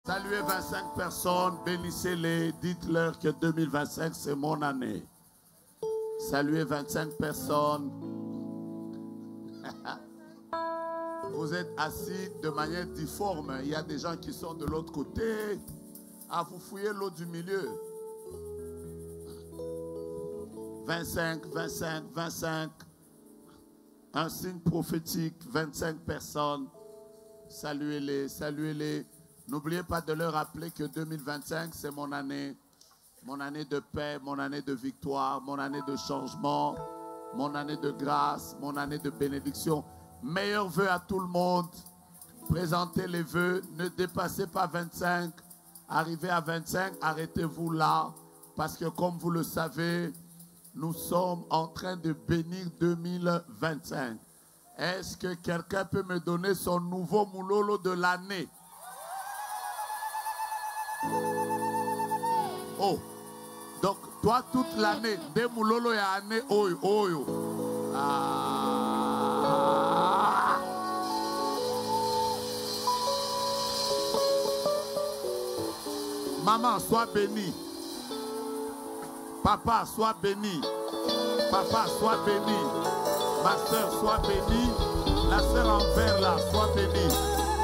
Saluez 25 personnes, bénissez-les, dites-leur que 2025 c'est mon année. Saluez 25 personnes. Vous êtes assis de manière difforme. Il y a des gens qui sont de l'autre côté. Ah, vous fouillez l'autre du milieu. 25, 25, 25. Un signe prophétique, 25 personnes. Saluez-les, saluez-les. N'oubliez pas de leur rappeler que 2025, c'est mon année de paix, mon année de victoire, mon année de changement, mon année de grâce, mon année de bénédiction. Meilleurs vœux à tout le monde. Présentez les vœux, ne dépassez pas 25. Arrivez à 25, arrêtez-vous là, parce que comme vous le savez, nous sommes en train de bénir 2025. Est-ce que quelqu'un peut me donner son nouveau moulolo de l'année? Oh, donc toi toute l'année, des moulolo et année, oyo, oyo. Ah. Maman, sois bénie. Papa, sois béni. Papa, sois béni. Ma soeur, sois bénie. La soeur en vert là, sois bénie.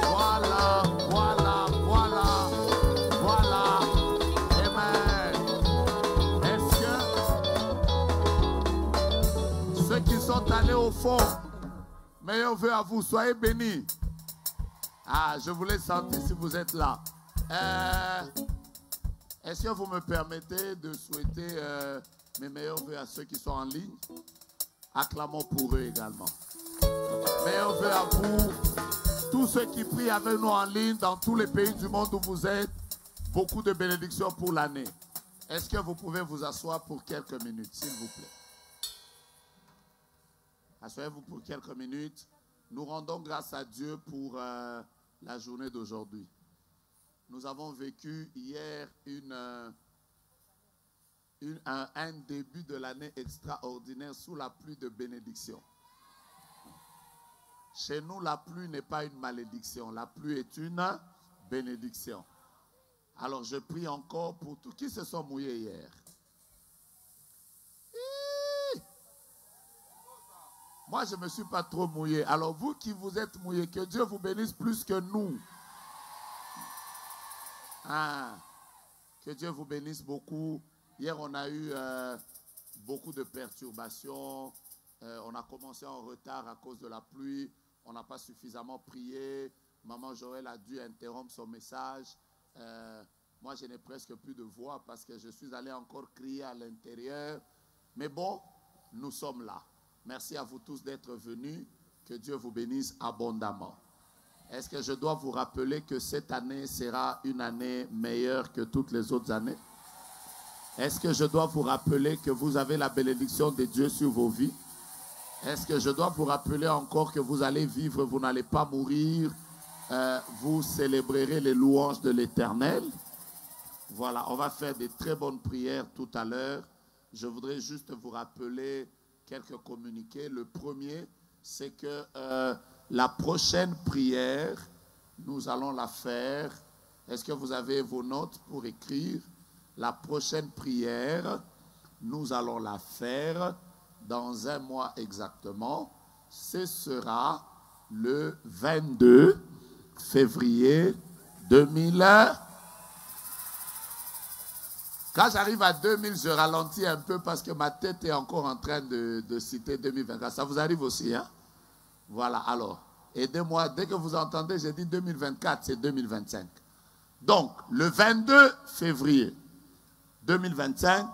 Voilà, voilà, voilà, voilà. Amen. Est-ce que ceux qui sont allés au fond, meilleur vœu à vous, soyez bénis. Ah, je voulais sentir si vous êtes là. Est-ce que vous me permettez de souhaiter mes meilleurs vœux à ceux qui sont en ligne? Acclamons pour eux également. Meilleurs vœux à vous, tous ceux qui prient avec nous en ligne dans tous les pays du monde où vous êtes. Beaucoup de bénédictions pour l'année. Est-ce que vous pouvez vous asseoir pour quelques minutes, s'il vous plaît? Asseyez-vous pour quelques minutes. Nous rendons grâce à Dieu pour la journée d'aujourd'hui. Nous avons vécu hier un début de l'année extraordinaire sous la pluie de bénédiction. Chez nous, la pluie n'est pas une malédiction. La pluie est une bénédiction. Alors, je prie encore pour tous qui se sont mouillés hier. Moi, je ne me suis pas trop mouillé. Alors, vous qui vous êtes mouillés, que Dieu vous bénisse plus que nous. Ah, que Dieu vous bénisse beaucoup. Hier, on a eu beaucoup de perturbations. On a commencé en retard à cause de la pluie. On n'a pas suffisamment prié. Maman Joël a dû interrompre son message. Moi, je n'ai presque plus de voix parce que je suis allé encore crier à l'intérieur. Mais bon, nous sommes là. Merci à vous tous d'être venus. Que Dieu vous bénisse abondamment. Est-ce que je dois vous rappeler que cette année sera une année meilleure que toutes les autres années? Est-ce que je dois vous rappeler que vous avez la bénédiction de Dieu sur vos vies? Est-ce que je dois vous rappeler encore que vous allez vivre, vous n'allez pas mourir, vous célébrerez les louanges de l'Éternel? Voilà, on va faire des très bonnes prières tout à l'heure. Je voudrais juste vous rappeler quelques communiqués. Le premier, c'est que la prochaine prière, nous allons la faire. Est-ce que vous avez vos notes pour écrire? La prochaine prière, nous allons la faire dans un mois exactement. Ce sera le 22 février 2000. Quand j'arrive à 2000, je ralentis un peu parce que ma tête est encore en train de citer 2024. Ça vous arrive aussi, hein? Voilà, alors, aidez-moi. Dès que vous entendez, j'ai dit 2024, c'est 2025. Donc, le 22 février 2025,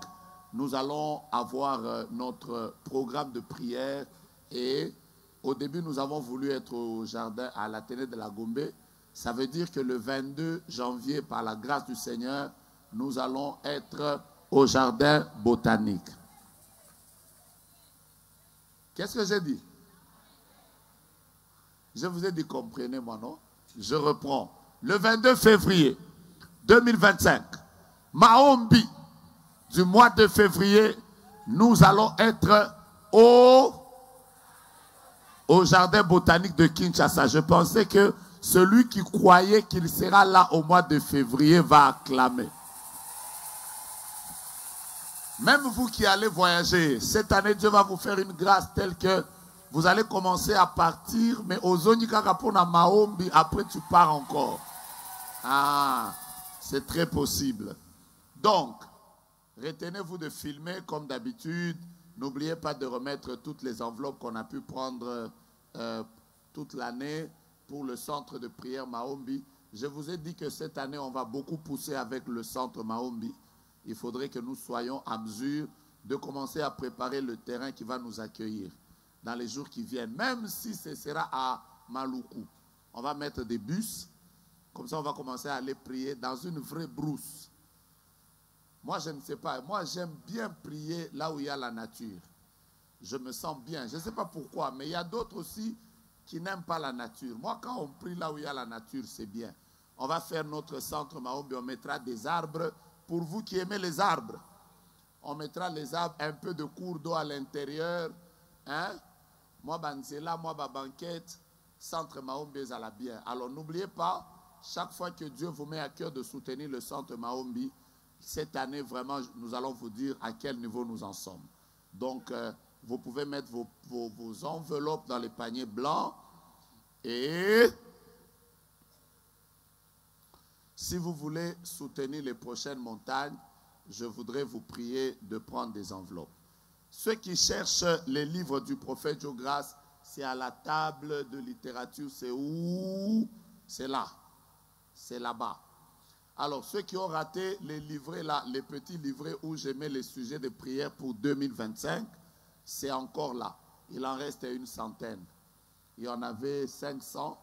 nous allons avoir notre programme de prière. Et au début, nous avons voulu être au jardin, à l'Athénée de la Gombe. Ça veut dire que le 22 janvier, par la grâce du Seigneur, nous allons être au jardin botanique. Qu'est-ce que j'ai dit? Je vous ai dit, comprenez-moi, non? Je reprends. Le 22 février 2025, Maombi, du mois de février, nous allons être au jardin botanique de Kinshasa. Je pensais que Celui qui croyait qu'il sera là au mois de février va acclamer. Même vous qui allez voyager, cette année, Dieu va vous faire une grâce telle que vous allez commencer à partir, mais aux Onikakapona Maombi, après tu pars encore. Ah, c'est très possible. Donc, retenez-vous de filmer comme d'habitude. N'oubliez pas de remettre toutes les enveloppes qu'on a pu prendre toute l'année pour le centre de prière Maombi. Je vous ai dit que cette année, on va beaucoup pousser avec le centre Maombi. Il faudrait que nous soyons à mesure de commencer à préparer le terrain qui va nous accueillir dans les jours qui viennent, même si ce sera à Maluku. On va mettre des bus, comme ça on va commencer à aller prier dans une vraie brousse. Moi, je ne sais pas, moi j'aime bien prier là où il y a la nature. Je me sens bien, je ne sais pas pourquoi, mais il y a d'autres aussi qui n'aiment pas la nature. Moi, quand on prie là où il y a la nature, c'est bien. On va faire notre centre Maombi, on mettra des arbres. Pour vous qui aimez les arbres, on mettra les arbres, un peu de cours d'eau à l'intérieur. Hein? Moi, Banzela, moi, banquette, centre Maombi, ça la bien. Alors, n'oubliez pas, chaque fois que Dieu vous met à cœur de soutenir le centre Maombi, cette année, vraiment, nous allons vous dire à quel niveau nous en sommes. Donc, vous pouvez mettre vos enveloppes dans les paniers blancs et si vous voulez soutenir les prochaines montagnes, je voudrais vous prier de prendre des enveloppes. Ceux qui cherchent les livres du prophète Joe-Grâce, c'est à la table de littérature, c'est où? C'est là, c'est là-bas. Alors, ceux qui ont raté les livrets là, les petits livrets où je mets les sujets de prière pour 2025, c'est encore là. Il en reste une centaine. Il y en avait 500.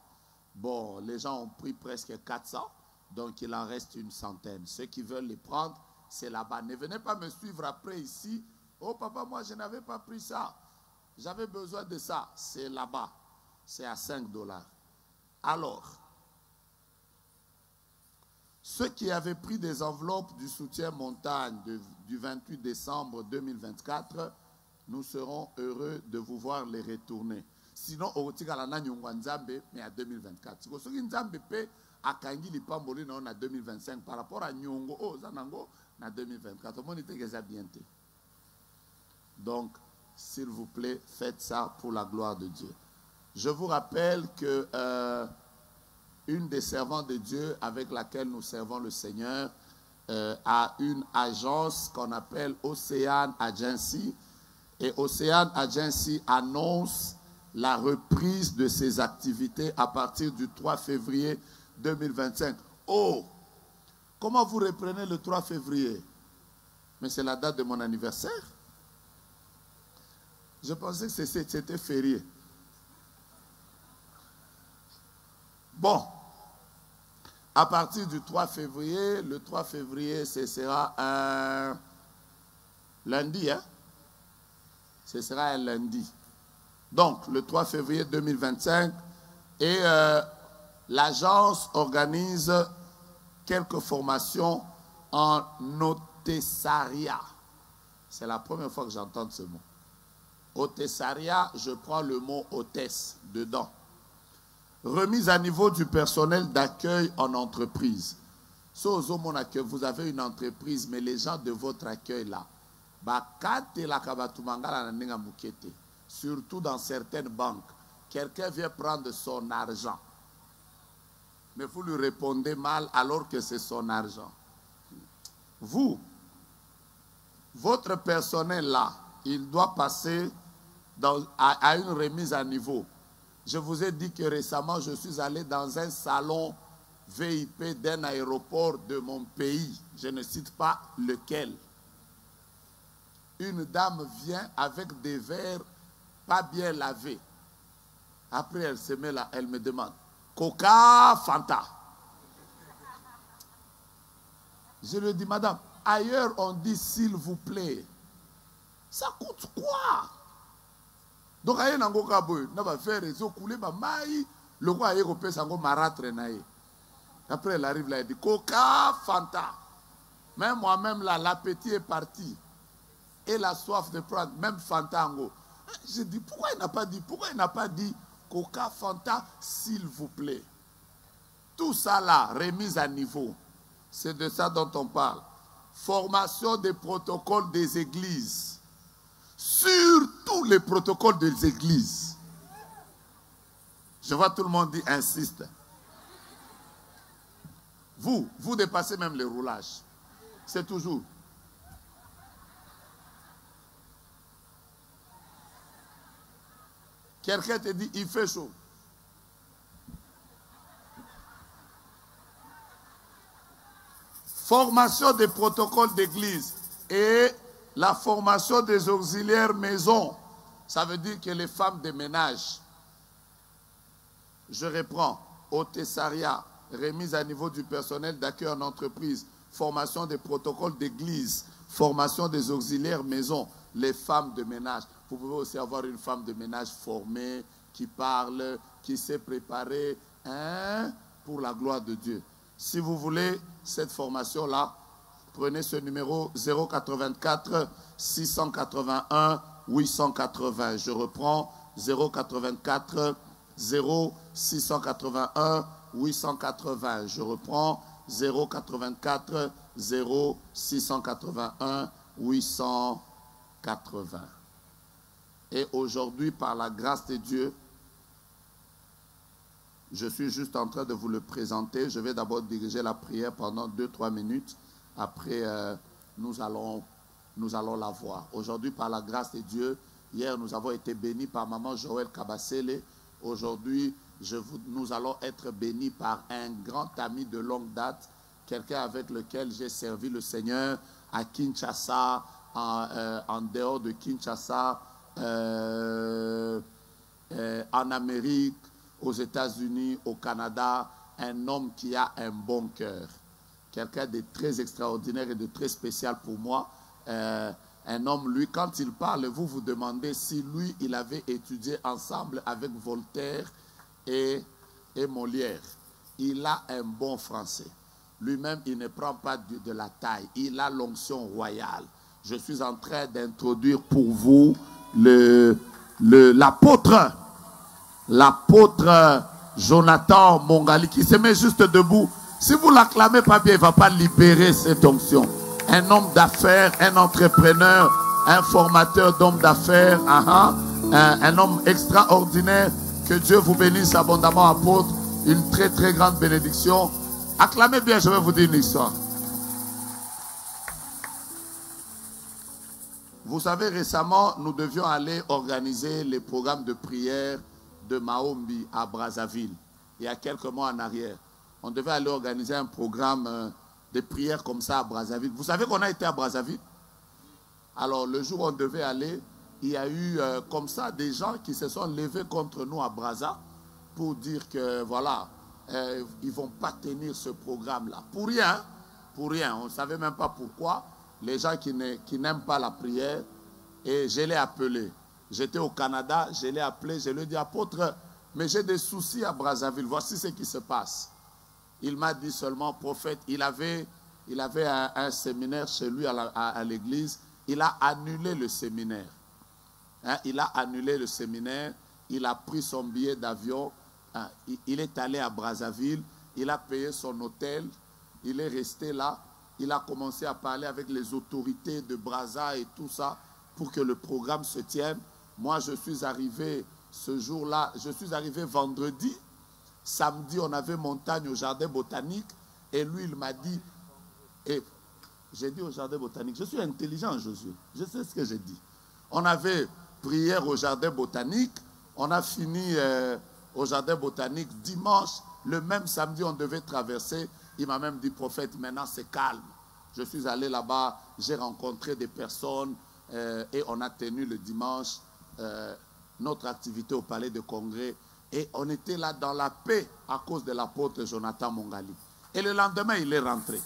Bon, les gens ont pris presque 400. Donc, il en reste une centaine. Ceux qui veulent les prendre, c'est là-bas. Ne venez pas me suivre après ici. Oh, papa, moi, je n'avais pas pris ça. J'avais besoin de ça. C'est là-bas. C'est à 5 $. Alors, ceux qui avaient pris des enveloppes du soutien montagne du 28 décembre 2024, nous serons heureux de vous voir les retourner. Sinon, au mais à 2024. À Kangi Lipamboli en 2025 par rapport à Nyongo Zanango en 2024. Donc, s'il vous plaît, faites ça pour la gloire de Dieu. Je vous rappelle que une des servantes de Dieu avec laquelle nous servons le Seigneur a une agence qu'on appelle Ocean Agency. Et Ocean Agency annonce la reprise de ses activités à partir du 3 février 2025. Oh, comment vous reprenez le 3 février? Mais c'est la date de mon anniversaire. Je pensais que c'était férié. Bon, à partir du 3 février, le 3 février, ce sera un lundi, hein? Ce sera un lundi. Donc, le 3 février 2025, et l'agence organise quelques formations en hôtessariat. C'est la première fois que j'entends ce mot. Hôtessariat, je prends le mot hôtesse dedans. Remise à niveau du personnel d'accueil en entreprise. Que vous avez une entreprise, mais les gens de votre accueil là, surtout dans certaines banques, quelqu'un vient prendre son argent. Mais vous lui répondez mal alors que c'est son argent. Vous, votre personnel là, il doit passer à une remise à niveau. Je vous ai dit que récemment, je suis allé dans un salon VIP d'un aéroport de mon pays. Je ne cite pas lequel. Une dame vient avec des verres pas bien lavés. Après, elle se met là, elle me demande Coca, Fanta. Je lui dis, madame, ailleurs on dit s'il vous plaît. Ça coûte quoi? Donc, il y a un coca boy, on va faire les eaux couler, le roi européen s'en va marâtre. Après, elle arrive là, elle dit Coca, Fanta. Même moi-même là, l'appétit est parti. Et la soif de prendre, même Fanta en haut. Je dis, pourquoi il n'a pas dit Coca, Fanta, s'il vous plaît? Tout ça là, remise à niveau. C'est de ça dont on parle. Formation des protocoles des églises. Sur tous les protocoles des églises. Je vois tout le monde dire insiste. Vous dépassez même les roulages. C'est toujours. Quelqu'un te dit il fait chaud. Formation des protocoles d'église et la formation des auxiliaires maison. Ça veut dire que les femmes de ménage. Je reprends. Au Thessaria, remise à niveau du personnel d'accueil en entreprise, formation des protocoles d'église, formation des auxiliaires maison, les femmes de ménage. Vous pouvez aussi avoir une femme de ménage formée, qui parle, qui sait préparer pour la gloire de Dieu. Si vous voulez cette formation-là, prenez ce numéro 084 681 880. Je reprends 084 0681 880. Je reprends 084 0681 880. Et aujourd'hui, par la grâce de Dieu, je suis juste en train de vous le présenter. Je vais d'abord diriger la prière pendant 2-3 minutes. Après, nous allons la voir. Aujourd'hui, par la grâce de Dieu, hier, nous avons été bénis par Maman Joël Kabasele. Aujourd'hui, nous allons être bénis par un grand ami de longue date, quelqu'un avec lequel j'ai servi le Seigneur à Kinshasa, en dehors de Kinshasa, en Amérique, aux États-Unis, au Canada, un homme qui a un bon cœur. Quelqu'un de très extraordinaire et de très spécial pour moi. Un homme, lui, quand il parle, vous vous demandez si lui, il avait étudié ensemble avec Voltaire et Molière. Il a un bon français. Lui-même, il ne prend pas de la taille. Il a l'onction royale. Je suis en train d'introduire pour vous l'apôtre Jonathan Mongali qui se met juste debout. Si vous l'acclamez pas bien, il ne va pas libérer cette onction. Un homme d'affaires, un entrepreneur, un formateur d'hommes d'affaires, un homme extraordinaire. Que Dieu vous bénisse abondamment, apôtre. Une très très grande bénédiction. Acclamez bien, je vais vous dire une histoire. Vous savez, récemment, nous devions aller organiser les programmes de prière de Maombi à Brazzaville, il y a quelques mois en arrière. On devait aller organiser un programme de prière comme ça à Brazzaville. Vous savez qu'on a été à Brazzaville? Alors, le jour où on devait aller, il y a eu comme ça des gens qui se sont levés contre nous à Brazza pour dire que, voilà, ils ne vont pas tenir ce programme-là. Pour rien, on ne savait même pas pourquoi. Les gens qui n'aiment pas la prière, et je l'ai appelé. J'étais au Canada, je l'ai appelé, je lui ai dit, apôtre, mais j'ai des soucis à Brazzaville, voici ce qui se passe. Il m'a dit seulement, prophète, il avait un séminaire chez lui à l'église, il a annulé le séminaire. Il a annulé le séminaire, il a pris son billet d'avion, il est allé à Brazzaville, il a payé son hôtel, il est resté là, il a commencé à parler avec les autorités de Brazza et tout ça pour que le programme se tienne. Moi, je suis arrivé ce jour-là, je suis arrivé vendredi. Samedi, on avait montagne au jardin botanique. Et lui, il m'a dit, et j'ai dit au jardin botanique, je suis intelligent, Josué. Je sais ce que j'ai dit. On avait prière au jardin botanique. On a fini au jardin botanique dimanche. Le même samedi, on devait traverser. Il m'a même dit, prophète, maintenant c'est calme. Je suis allé là-bas, j'ai rencontré des personnes et on a tenu le dimanche notre activité au palais de congrès. Et on était là dans la paix à cause de l'apôtre Jonathan Mongali. Et le lendemain, il est rentré.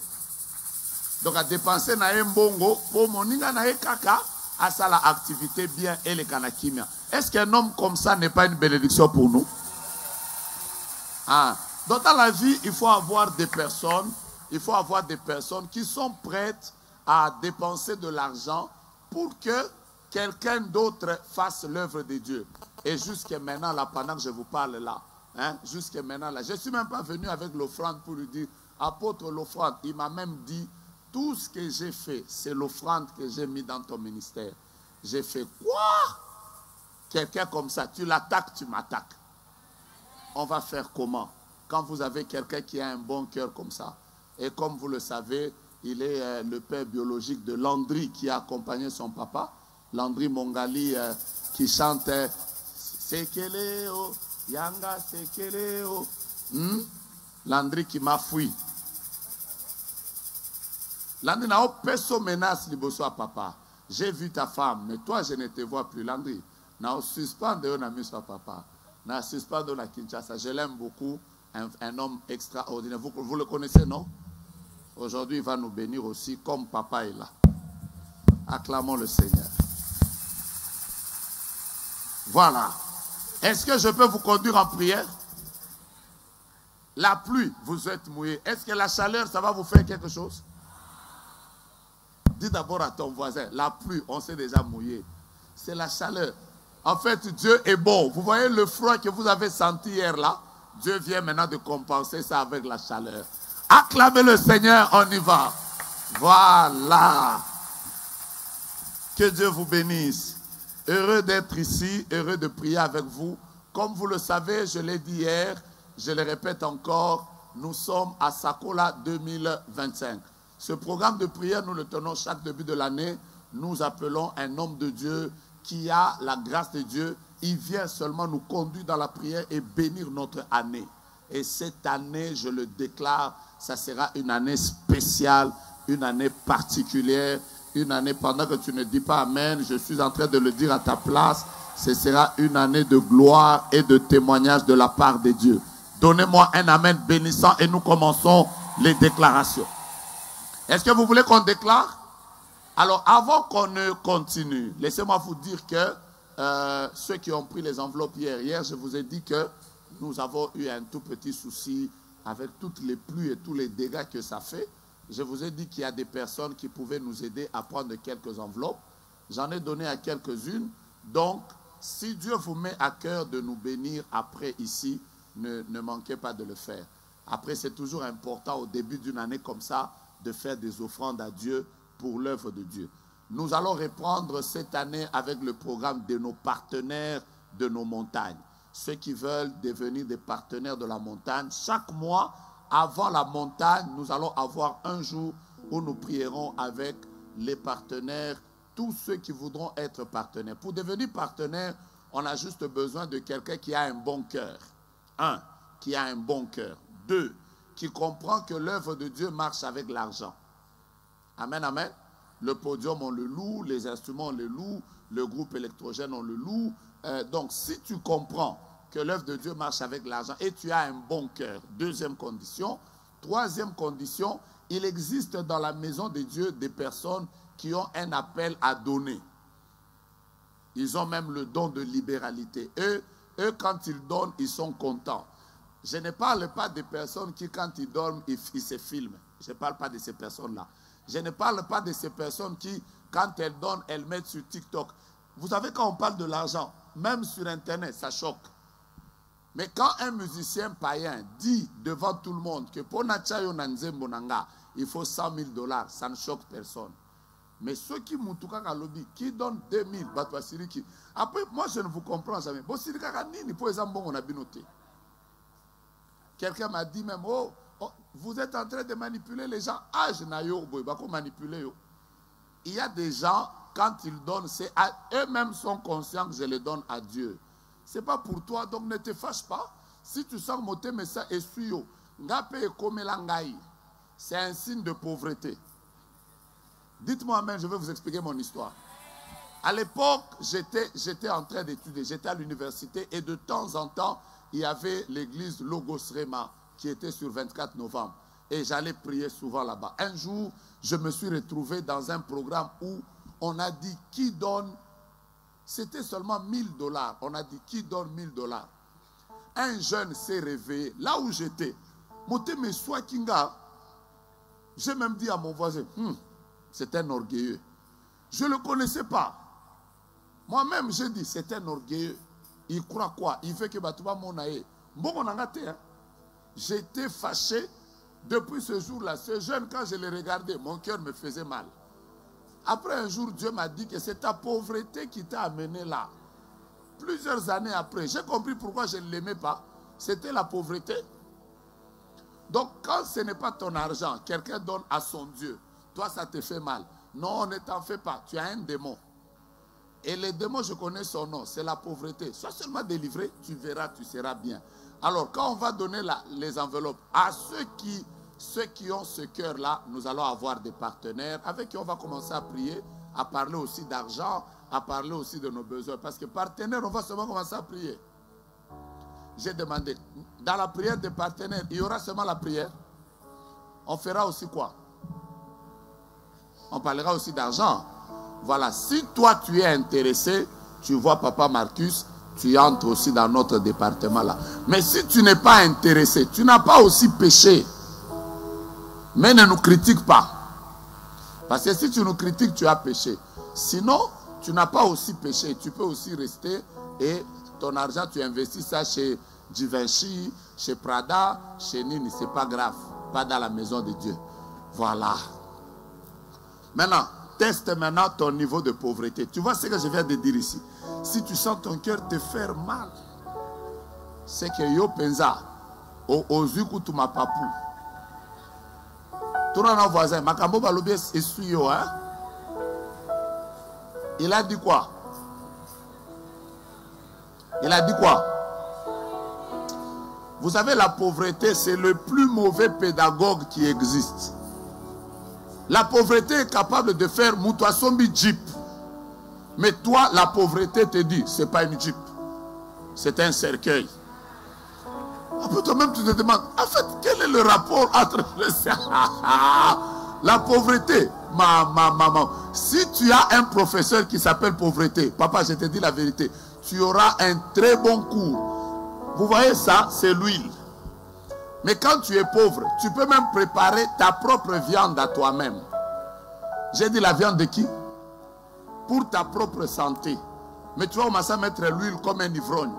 Donc, à dépenser na mbongo pour moninga na kaka à ça la activité bien et les kanakimia. Est-ce qu'un homme comme ça n'est pas une bénédiction pour nous? Donc, dans la vie, il faut avoir des personnes qui sont prêtes à dépenser de l'argent pour que quelqu'un d'autre fasse l'œuvre de Dieu. Et jusqu'à maintenant, là, pendant que je vous parle là, Hein, jusqu'à maintenant, là. Je ne suis même pas venu avec l'offrande pour lui dire, apôtre, l'offrande. Il m'a même dit, tout ce que j'ai fait, c'est l'offrande que j'ai mis dans ton ministère. J'ai fait quoi? Quelqu'un comme ça, tu l'attaques, tu m'attaques. On va faire comment? Quand vous avez quelqu'un qui a un bon cœur comme ça. Et comme vous le savez, il est le père biologique de Landry qui a accompagné son papa. Landry Mongali qui chante Sekeleo, Yanga Sekeleo. Landry qui m'a fui. Landry n'a pas de menace liboso à papa. J'ai vu ta femme, mais toi je ne te vois plus. Landry, n'a suspendé on a mis sur papa. N'a suspendé la Kinshasa. Je l'aime beaucoup, un homme extraordinaire. Vous le connaissez, non? Aujourd'hui, il va nous bénir aussi, comme papa est là. Acclamons le Seigneur. Voilà. Est-ce que je peux vous conduire en prière? La pluie, vous êtes mouillé. Est-ce que la chaleur, ça va vous faire quelque chose? Dis d'abord à ton voisin, la pluie, on s'est déjà mouillé. C'est la chaleur. En fait, Dieu est bon. Vous voyez le froid que vous avez senti hier là? Dieu vient maintenant de compenser ça avec la chaleur. Acclamez le Seigneur, on y va. Voilà. Que Dieu vous bénisse. Heureux d'être ici, heureux de prier avec vous. Comme vous le savez, je l'ai dit hier, je le répète encore, nous sommes à Sakola 2025. Ce programme de prière, nous le tenons chaque début de l'année. Nous appelons un homme de Dieu qui a la grâce de Dieu. Il vient seulement nous conduire dans la prière et bénir notre année. Et cette année, je le déclare, ça sera une année spéciale, une année particulière, une année pendant que tu ne dis pas Amen, je suis en train de le dire à ta place, ce sera une année de gloire et de témoignage de la part de Dieu. Donnez-moi un Amen bénissant et nous commençons les déclarations. Est-ce que vous voulez qu'on déclare? Alors, avant qu'on ne continue, laissez-moi vous dire que ceux qui ont pris les enveloppes hier, je vous ai dit que nous avons eu un tout petit souci avec toutes les pluies et tous les dégâts que ça fait. Je vous ai dit qu'il y a des personnes qui pouvaient nous aider à prendre quelques enveloppes. J'en ai donné à quelques-unes. Donc, si Dieu vous met à cœur de nous bénir après ici, ne manquez pas de le faire. Après, c'est toujours important au début d'une année comme ça de faire des offrandes à Dieu pour l'œuvre de Dieu. Nous allons reprendre cette année avec le programme de nos partenaires de nos montagnes. Ceux qui veulent devenir des partenaires de la montagne, chaque mois, avant la montagne, nous allons avoir un jour où nous prierons avec les partenaires, tous ceux qui voudront être partenaires. Pour devenir partenaire, on a juste besoin de quelqu'un qui a un bon cœur. Un, qui a un bon cœur. Deux, qui comprend que l'œuvre de Dieu marche avec l'argent. Amen, amen. Le podium, on le loue, les instruments, on les loue, le groupe électrogène, on le loue. Donc, si tu comprends que l'œuvre de Dieu marche avec l'argent et tu as un bon cœur, deuxième condition. Troisième condition, il existe dans la maison de Dieu des personnes qui ont un appel à donner. Ils ont même le don de libéralité. Eux, quand ils donnent, ils sont contents. Je ne parle pas des personnes qui, quand ils dorment, ils se filment. Je ne parle pas de ces personnes-là. Je ne parle pas de ces personnes qui, quand elles donnent, elles mettent sur TikTok. Vous savez, quand on parle de l'argent, même sur Internet, ça choque. Mais quand un musicien païen dit devant tout le monde que pour Nachayo Nanzembo Nanga, il faut 100 000 $, ça ne choque personne. Mais ceux qui m'outuka kalobi, qui donnent 2 000, après, moi je ne vous comprends jamais. Quelqu'un m'a dit même, oh, vous êtes en train de manipuler les gens. Ah, je n'ai pas manipuler. Il y a des gens, quand ils donnent, eux-mêmes sont conscients que je les donne à Dieu. Ce n'est pas pour toi, donc ne te fâche pas. Si tu sens monter, mais ça est suyo. C'est un signe de pauvreté. Dites-moi, amen, je vais vous expliquer mon histoire. À l'époque, j'étais en train d'étudier, j'étais à l'université et de temps en temps, il y avait l'église Logos Rema qui était sur 24 novembre. Et j'allais prier souvent là-bas. Un jour, je me suis retrouvé dans un programme où on a dit qui donne. C'était seulement 1 000 $. On a dit qui donne 1 000 $. Un jeune s'est réveillé. Là où j'étais, j'ai même dit à mon voisin, c'est un orgueilleux. Je ne le connaissais pas. Moi-même, j'ai dit, c'est un orgueilleux. Il croit quoi? Il fait que Batouba Monae, Bon, on a gâté. Hein? J'étais fâché depuis ce jour-là. Ce jeune, quand je l'ai regardé, mon cœur me faisait mal. Après un jour, Dieu m'a dit que c'est ta pauvreté qui t'a amené là. Plusieurs années après, j'ai compris pourquoi je ne l'aimais pas. C'était la pauvreté. Donc, quand ce n'est pas ton argent, quelqu'un donne à son Dieu, toi, ça te fait mal. Non, ne t'en fais pas. Tu as un démon. Et le démon, je connais son nom, c'est la pauvreté. Sois seulement délivré, tu verras, tu seras bien. Alors, quand on va donner les enveloppes à ceux qui ont ce cœur-là, nous allons avoir des partenaires avec qui on va commencer à prier, à parler aussi d'argent, à parler aussi de nos besoins. Parce que partenaires, on va seulement commencer à prier. J'ai demandé, dans la prière des partenaires, il y aura seulement la prière. On fera aussi quoi? On parlera aussi d'argent. Voilà, si toi tu es intéressé, tu vois Papa Marcus, tu entres aussi dans notre département là. Mais si tu n'es pas intéressé, tu n'as pas aussi péché. Mais ne nous critique pas. Parce que si tu nous critiques, tu as péché. Sinon, tu n'as pas aussi péché. Tu peux aussi rester et ton argent, tu investis ça chez Givenchy, chez Prada, chez Nini. Ce n'est pas grave. Pas dans la maison de Dieu. Voilà. Maintenant, teste maintenant ton niveau de pauvreté. Tu vois ce que je viens de dire ici. Si tu sens ton cœur te faire mal, c'est que yo penza au zuku tu ma papou. Tout le voisin, Makambo Balobi est suyo, hein? Il a dit quoi? Il a dit quoi? Vous savez, la pauvreté, c'est le plus mauvais pédagogue qui existe. La pauvreté est capable de faire Moutouassombi Jeep. Mais toi, la pauvreté te dit, ce n'est pas une Jeep. C'est un cercueil. Après toi-même, tu te demandes, en fait, quel est le rapport entre la pauvreté? Maman, si tu as un professeur qui s'appelle pauvreté, papa, je te dis la vérité, tu auras un très bon cours. Vous voyez ça, c'est l'huile. Mais quand tu es pauvre, tu peux même préparer ta propre viande à toi-même. J'ai dit la viande de qui? Pour ta propre santé. Mais tu vas commencer à mettre l'huile comme un ivrogne.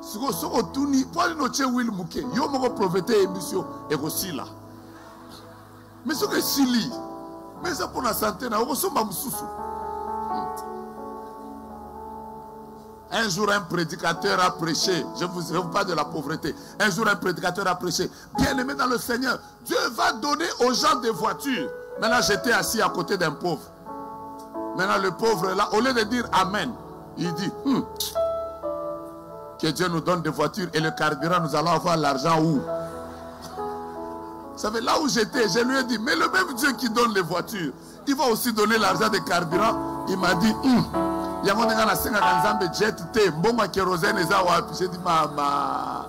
Si vous avez huile mouké, vous avez profité émission et aussi là. Mais ce que c'est li, mais ça pour la santé, vous avez un jour, un prédicateur a prêché. Je vous parle de la pauvreté. Un jour, un prédicateur a prêché. Bien-aimé dans le Seigneur, Dieu va donner aux gens des voitures. Maintenant, j'étais assis à côté d'un pauvre. Maintenant, le pauvre là, au lieu de dire Amen, il dit que Dieu nous donne des voitures et le carburant, nous allons avoir l'argent où? Vous savez, là où j'étais, je lui ai dit, mais le même Dieu qui donne les voitures, il va aussi donner l'argent des carburants. Il m'a dit, j'ai dit, maman,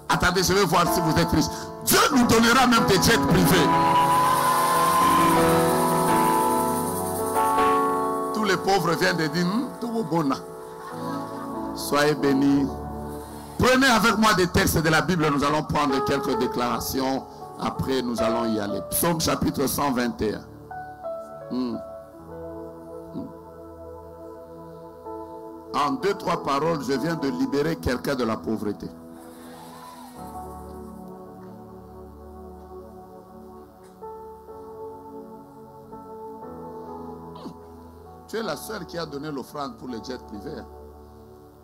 attendez, je vais voir si vous êtes riche. Dieu nous donnera même des jets privés. Tous les pauvres viennent de dire, tout bon. Soyez bénis. Prenez avec moi des textes de la Bible. Nous allons prendre quelques déclarations. Après, nous allons y aller. Psaume chapitre 121. En 2-3 paroles, je viens de libérer quelqu'un de la pauvreté. Tu es la seule qui a donné l'offrande pour les jets privés.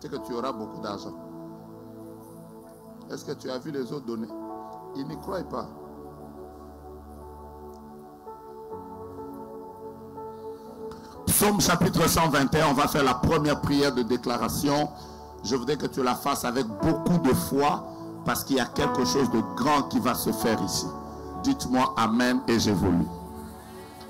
C'est que tu auras beaucoup d'argent. Est-ce que tu as vu les autres donner? Ils n'y croient pas. Psaume chapitre 121, on va faire la première prière de déclaration. Je voudrais que tu la fasses avec beaucoup de foi parce qu'il y a quelque chose de grand qui va se faire ici. Dites-moi Amen et j'évolue.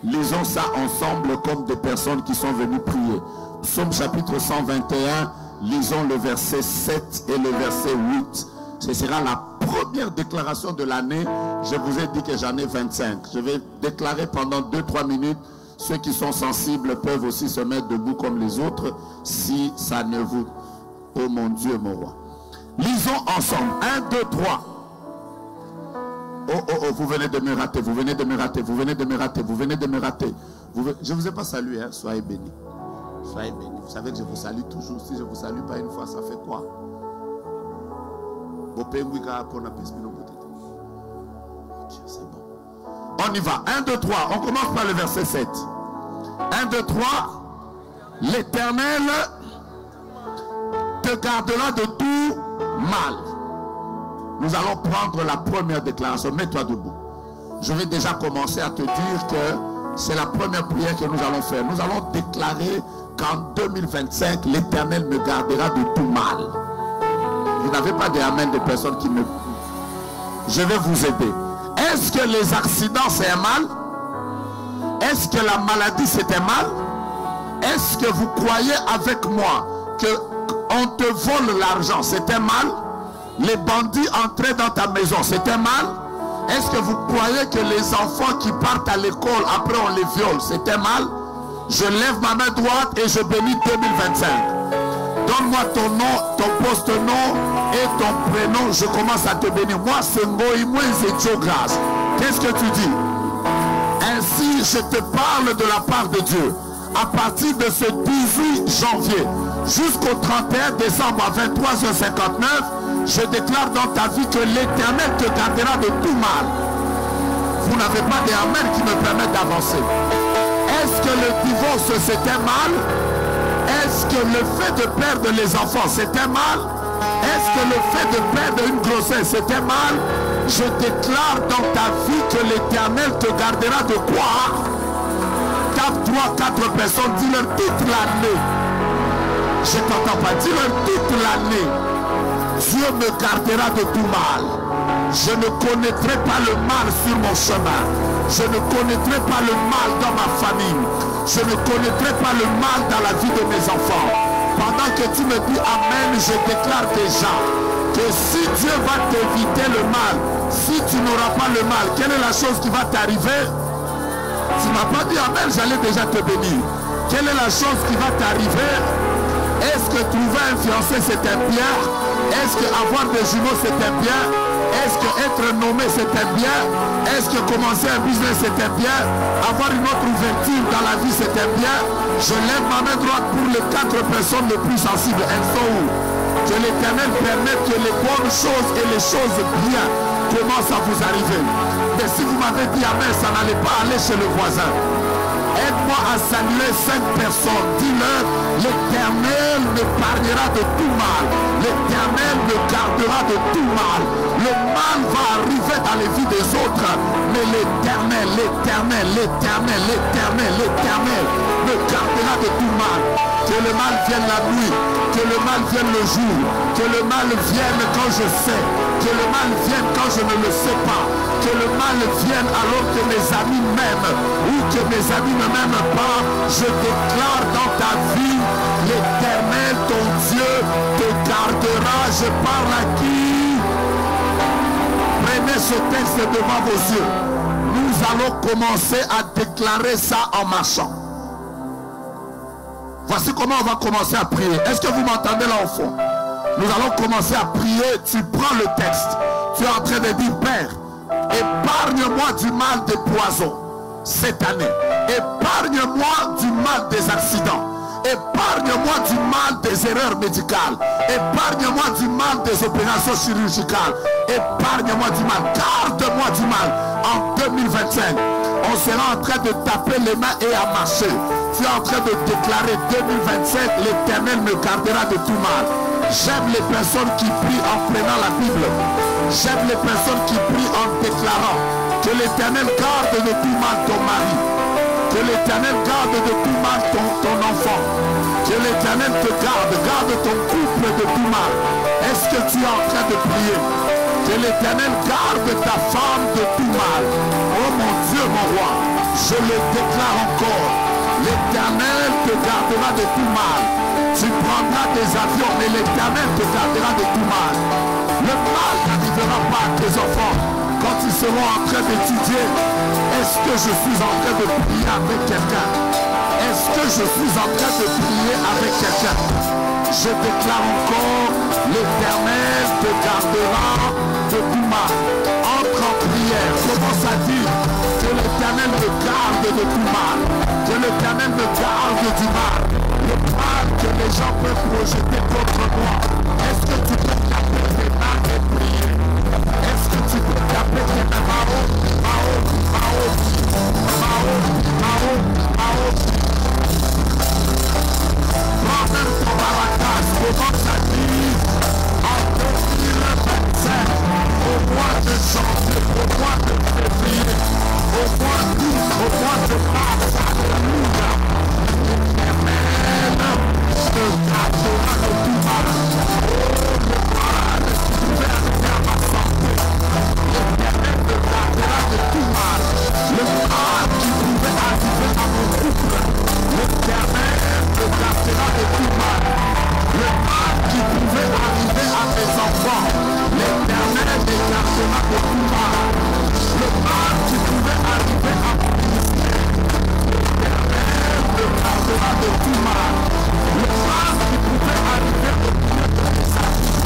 Lisons ça ensemble comme des personnes qui sont venues prier. Psaume chapitre 121, lisons le verset 7 et le verset 8. Ce sera la première déclaration de l'année. Je vous ai dit que j'en ai 25. Je vais déclarer pendant 2-3 minutes. Ceux qui sont sensibles peuvent aussi se mettre debout comme les autres si ça ne vous... Oh mon Dieu, mon roi. Lisons ensemble. 1, 2, 3. Oh, vous venez de me rater, vous venez de me rater, vous venez de me rater, vous venez de me rater. Je ne vous ai pas salué, hein? Soyez bénis. Soyez bénis. Vous savez que je vous salue toujours. Si je ne vous salue pas une fois, ça fait quoi? C'est bon. On y va. 1, 2, 3. On commence par le verset 7. 1, 2, 3. L'Éternel te gardera de tout mal. Nous allons prendre la première déclaration. Mets-toi debout. Je vais déjà commencer à te dire que c'est la première prière que nous allons faire. Nous allons déclarer qu'en 2025, l'Éternel me gardera de tout mal. Vous n'avez pas d'amen de personnes qui me... Je vais vous aider. Est-ce que les accidents c'est un mal? Est-ce que la maladie c'est un mal? Est-ce que vous croyez avec moi que on te vole l'argent c'est un mal? Les bandits entrés dans ta maison c'est un mal? Est-ce que vous croyez que les enfants qui partent à l'école après on les viole c'est un mal? Je lève ma main droite et je bénis 2025. Donne-moi ton nom, ton poste-nom et ton prénom. Je commence à te bénir. Moi, c'est Moïse et Dieu grâce. Qu'est-ce que tu dis? Ainsi, je te parle de la part de Dieu. À partir de ce 18 janvier jusqu'au 31 décembre à 23h59, je déclare dans ta vie que l'Éternel te gardera de tout mal. Vous n'avez pas d'amen qui me permettent d'avancer. Est-ce que le divorce c'est un mal? Est-ce que le fait de perdre les enfants c'est un mal? Est-ce que le fait de perdre une grossesse c'est un mal? Je déclare dans ta vie que l'Éternel te gardera de quoi? Tape 3-4 personnes, dis-leur toute l'année. Je t'entends pas, dis-leur toute l'année. Dieu me gardera de tout mal. Je ne connaîtrai pas le mal sur mon chemin. Je ne connaîtrai pas le mal dans ma famille. Je ne connaîtrai pas le mal dans la vie de mes enfants. Pendant que tu me dis Amen, je déclare déjà que si Dieu va t'éviter le mal, si tu n'auras pas le mal, quelle est la chose qui va t'arriver? Tu ne m'as pas dit Amen, j'allais déjà te bénir. Quelle est la chose qui va t'arriver? Est-ce que trouver un fiancé c'est un bien? Est-ce que avoir des jumeaux c'est un bien? Est-ce que être nommé c'est un bien? Est-ce que commencer un business c'est un bien? Avoir une autre ouverture dans la vie c'est un bien? Je lève ma main droite pour les 4 personnes les plus sensibles. Elles sont où? Que l'Éternel permette que les bonnes choses et les choses bien commencent à vous arriver. Mais si vous m'avez dit Amen, ça n'allait pas aller chez le voisin. Aide-moi à saluer 5 personnes. Dis-leur, l'Éternel m'épargnera de tout mal. L'Éternel me gardera de tout mal. Le mal va arriver dans les vies des autres. Mais l'Éternel, l'Éternel, l'Éternel, l'Éternel, l'Éternel me gardera de tout mal. Que le mal vienne la nuit, que le mal vienne le jour, que le mal vienne quand je sais, que le mal vienne quand je ne le sais pas, que le mal vienne alors que mes amis m'aiment ou que mes amis ne m'aiment pas. Je déclare dans ta vie, l'Éternel, ton Dieu, te gardera. Je parle à qui? Prenez ce texte devant vos yeux. Nous allons commencer à déclarer ça en marchant. Voici comment on va commencer à prier. Est-ce que vous m'entendez là au fond? Nous allons commencer à prier. Tu prends le texte. Tu es en train de dire, Père, épargne-moi du mal des poisons cette année. Épargne-moi du mal des accidents. Épargne-moi du mal des erreurs médicales. Épargne-moi du mal des opérations chirurgicales. Épargne-moi du mal. Garde-moi du mal. En 2025, on sera en train de taper les mains et à marcher. Tu es en train de déclarer 2025, l'Éternel me gardera de tout mal. J'aime les personnes qui prient en prenant la Bible. J'aime les personnes qui prient en déclarant que l'Éternel garde de tout mal ton mari. Que l'Éternel garde de tout mal ton enfant. Que l'Éternel te garde ton couple de tout mal. Est-ce que tu es en train de prier? Que l'Éternel garde ta femme de tout mal. Oh mon Dieu, mon roi, je le déclare encore. L'Éternel te gardera de tout mal. Tu prendras des avions, mais l'Éternel te gardera de tout mal. Le mal n'arrivera pas à tes enfants quand ils seront en train d'étudier. Est-ce que je suis en train de prier avec quelqu'un? Est-ce que je suis en train de prier avec quelqu'un? Je déclare encore, l'Éternel te gardera de tout mal. Entre en prière, commence à dire que l'Éternel me garde de tout mal. Que l'Éternel me garde du mal. Le les gens peuvent projeter contre moi. Est-ce que tu peux taper tes mains et prier? Est-ce que tu peux taper tes mains? Prends même ton maracas, commence à dire en 2025, au mois de janvier, au mois de février, au mois d'août, au mois de mars, alléluia. L'éternel te gardera de tout mal. Le mal qui pouvait arriver à ma santé, l'éternel te gardera de tout mal. Le mal qui pouvait arriver à mon couple, l'éternel te gardera de tout mal. Le mal qui pouvait arriver à mes enfants, l'éternel te gardera de tout mal. Le mal qui pouvait arriver à mon ministère, l'éternel te gardera de tout mal. Le mal qui pouvait arriver au milieu de mes amis,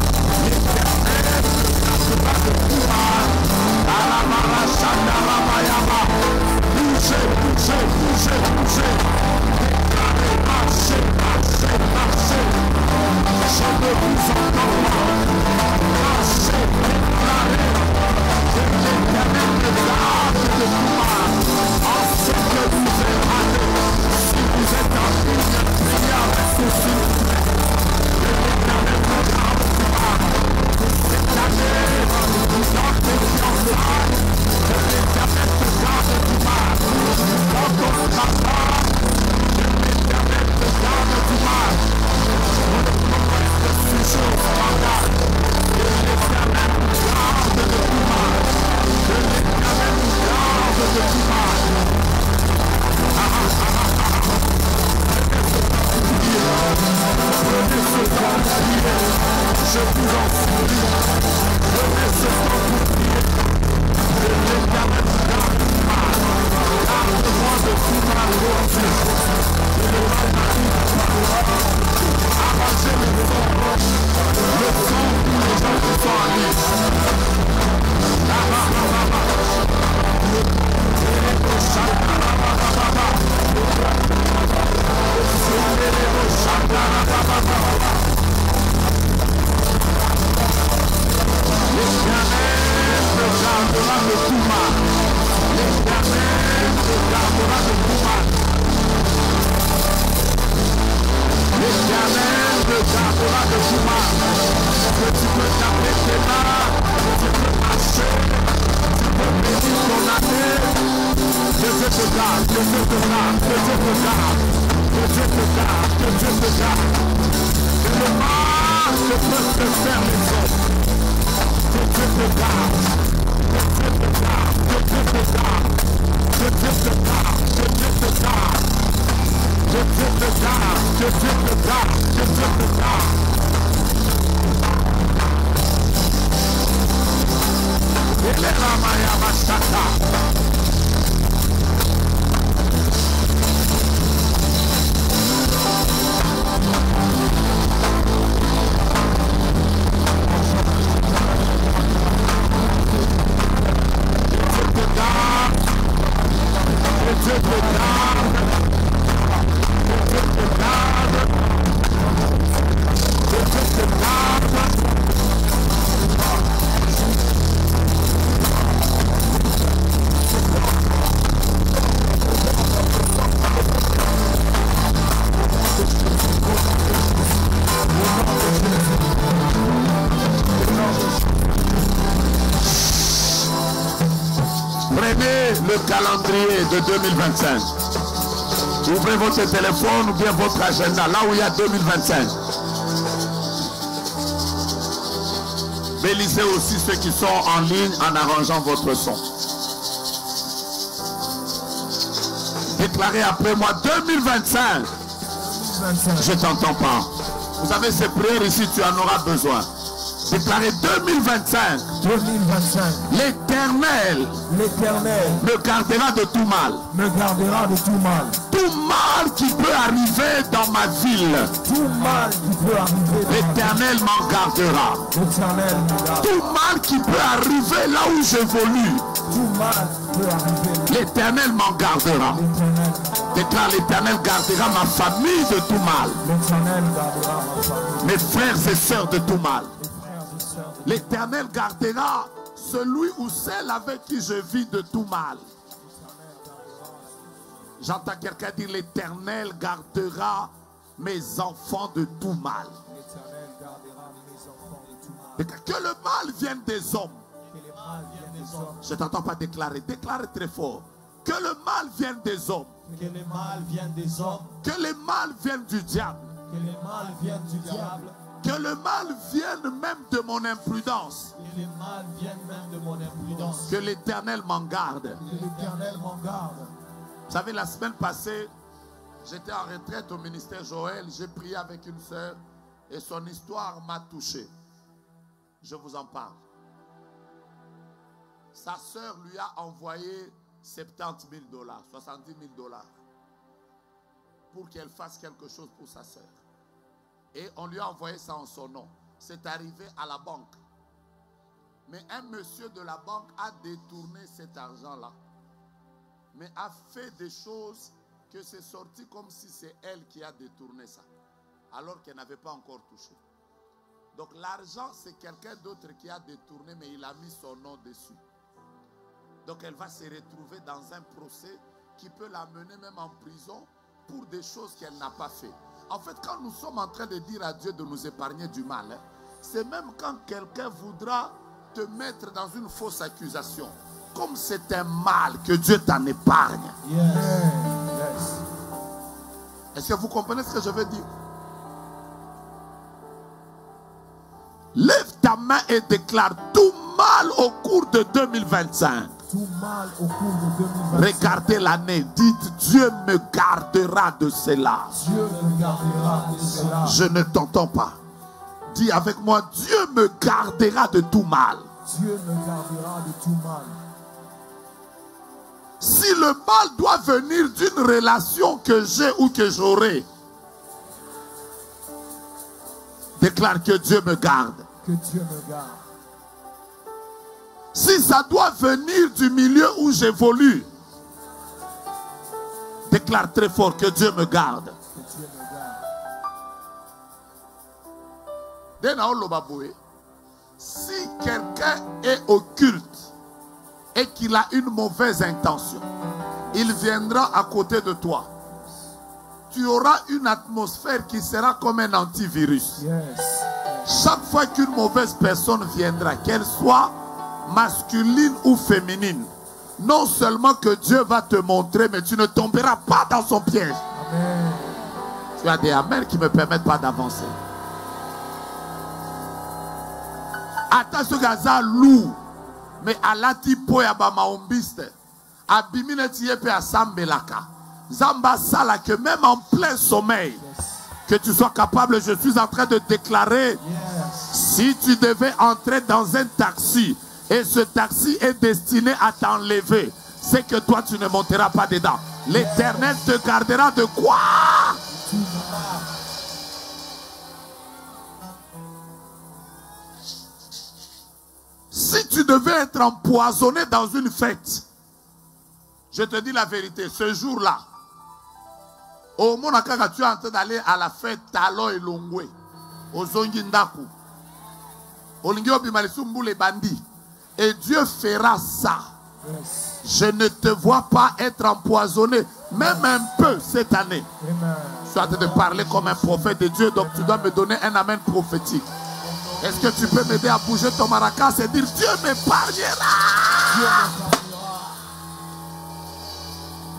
l'éternel te gardera de tout mal. Alamara Shandarabayama. Bougez, bougez, bougez, bougez. Déclarez, marchez, marchez, marchez. Je ne vous entends pas. Marchez, déclarez que l'éternel me garde de tout mal. En ce que vous êtes allés, si vous êtes en ligne, priez avec ceci. Que l'éternel me garde de tout mal. Cette année, vous entrez en ligne. Que l'éternel te garde du mal. Quand on ne va pas, que l'éternel te garde du mal. On ne peut pas être sujet au scandale. Que l'éternel nous garde de tout mal. Que l'éternel nous garde de tout mal. Prenez ce temps pour prier. Je vous en supplie. Prenez ce temps pour prier. Que l'éternel nous garde de tout mal. Garde-moi de tout mal, ô Dieu. Que le mal n'arrive pas. Arrangez le son où les gens qui sont en ligne. L'éternel te gardera de tout mal. L'éternel te gardera de tout mal. L'éternel te gardera de tout mal. Que tu peux taper tes mains, tu peux marcher, tu peux bénir ton année. Que Dieu te garde, que Dieu te garde, que Dieu te garde, que Dieu te garde, que Dieu te garde. Que le mal ne peut te faire les autres. Que Dieu te garde, que Dieu te garde, que Dieu te garde, que Dieu te garde, que Dieu te garde. Que Dieu te garde, que Dieu te garde, que Dieu te garde. Il est là, Maya Machata. Le calendrier de 2025. Ouvrez votre téléphone ou bien votre agenda, là où il y a 2025. Bénissez aussi ceux qui sont en ligne en arrangeant votre son. Déclarez après moi 2025. Je t'entends pas. Vous savez, ces prières ici, tu en auras besoin. Déclarez 2025. 2025. L'Éternel me gardera de tout mal. Me gardera de tout mal. Tout mal qui peut arriver dans ma ville. Tout mal qui peut arriver. L'Éternel m'en gardera. L'Éternel me gardera. Tout mal qui peut arriver là où j'évolue. Tout mal peut arriver. L'Éternel m'en gardera. L'Éternel Déclare l'Éternel gardera ma famille de tout mal. L'Éternel gardera ma famille. Mes frères et sœurs de tout mal. Mes frères et sœurs de L'Éternel gardera celui ou celle avec qui je vis de tout mal. J'entends quelqu'un dire l'Éternel gardera mes enfants de tout mal. L'Éternel gardera mes enfants de tout mal. Et que le mal vienne des hommes. Que le mal vienne des hommes. Je ne t'entends pas déclarer. Déclare très fort. Que le mal vienne des hommes. Que le mal vienne des hommes. Que le mal vienne du diable. Que le mal vienne du diable. Que le mal vienne même de mon imprudence. Que le mal vienne même de mon imprudence. Que l'Éternel m'en garde. Que l'Éternel m'en garde. Vous savez, la semaine passée, j'étais en retraite au ministère Joël. J'ai prié avec une sœur et son histoire m'a touché. Je vous en parle. Sa sœur lui a envoyé 70 000 $, 70 000 $, pour qu'elle fasse quelque chose pour sa sœur. Et on lui a envoyé ça en son nom. C'est arrivé à la banque. Mais un monsieur de la banque a détourné cet argent-là. Mais a fait des choses que c'est sorti comme si c'est elle qui a détourné ça. Alors qu'elle n'avait pas encore touché. Donc l'argent, c'est quelqu'un d'autre qui a détourné, mais il a mis son nom dessus. Donc elle va se retrouver dans un procès qui peut l'amener même en prison pour des choses qu'elle n'a pas fait. En fait, quand nous sommes en train de dire à Dieu de nous épargner du mal, hein, c'est même quand quelqu'un voudra te mettre dans une fausse accusation. Comme c'est un mal, que Dieu t'en épargne. Yes. Yes. Est-ce que vous comprenez ce que je veux dire? Lève ta main et déclare tout mal au cours de 2025. Tout mal au cours de 2025. Regardez l'année, dites Dieu me gardera de cela. Dieu me gardera de cela. Je ne t'entends pas. Dis avec moi, Dieu me gardera de tout mal. Dieu me gardera de tout mal. Si le mal doit venir d'une relation que j'ai ou que j'aurai, déclare que Dieu me garde. Que Dieu me garde. Si ça doit venir du milieu où j'évolue, déclare très fort que Dieu me garde. Que Dieu me garde. Si quelqu'un est occulte et qu'il a une mauvaise intention, il viendra à côté de toi. Tu auras une atmosphère qui sera comme un antivirus. Yes. Chaque fois qu'une mauvaise personne viendra, qu'elle soit masculine ou féminine, non seulement que Dieu va te montrer, mais tu ne tomberas pas dans son piège. Amen. Tu as des amens qui ne me permettent pas d'avancer. Attention Gaza loup, mais alati poya ba maombiste, abimine tiepe asambelaka, zamba sala que même en plein sommeil, que tu sois capable, je suis en train de déclarer, Yes. si tu devais entrer dans un taxi et ce taxi est destiné à t'enlever, c'est que toi tu ne monteras pas dedans. L'Éternel te gardera de quoi? Tout mal. Si tu devais être empoisonné dans une fête, je te dis la vérité, ce jour-là, au moment où tu es en train d'aller à la fête Talo et Longwe, au Zongindaku, au Lingio les bandits, et Dieu fera ça. Yes. Je ne te vois pas être empoisonné, même un peu cette année. Amen. Je suis en train de parler comme un prophète de Dieu, donc tu dois me donner un amen prophétique. Est-ce que tu peux m'aider à bouger ton maracas et dire Dieu m'épargnera? Dieu me gardera.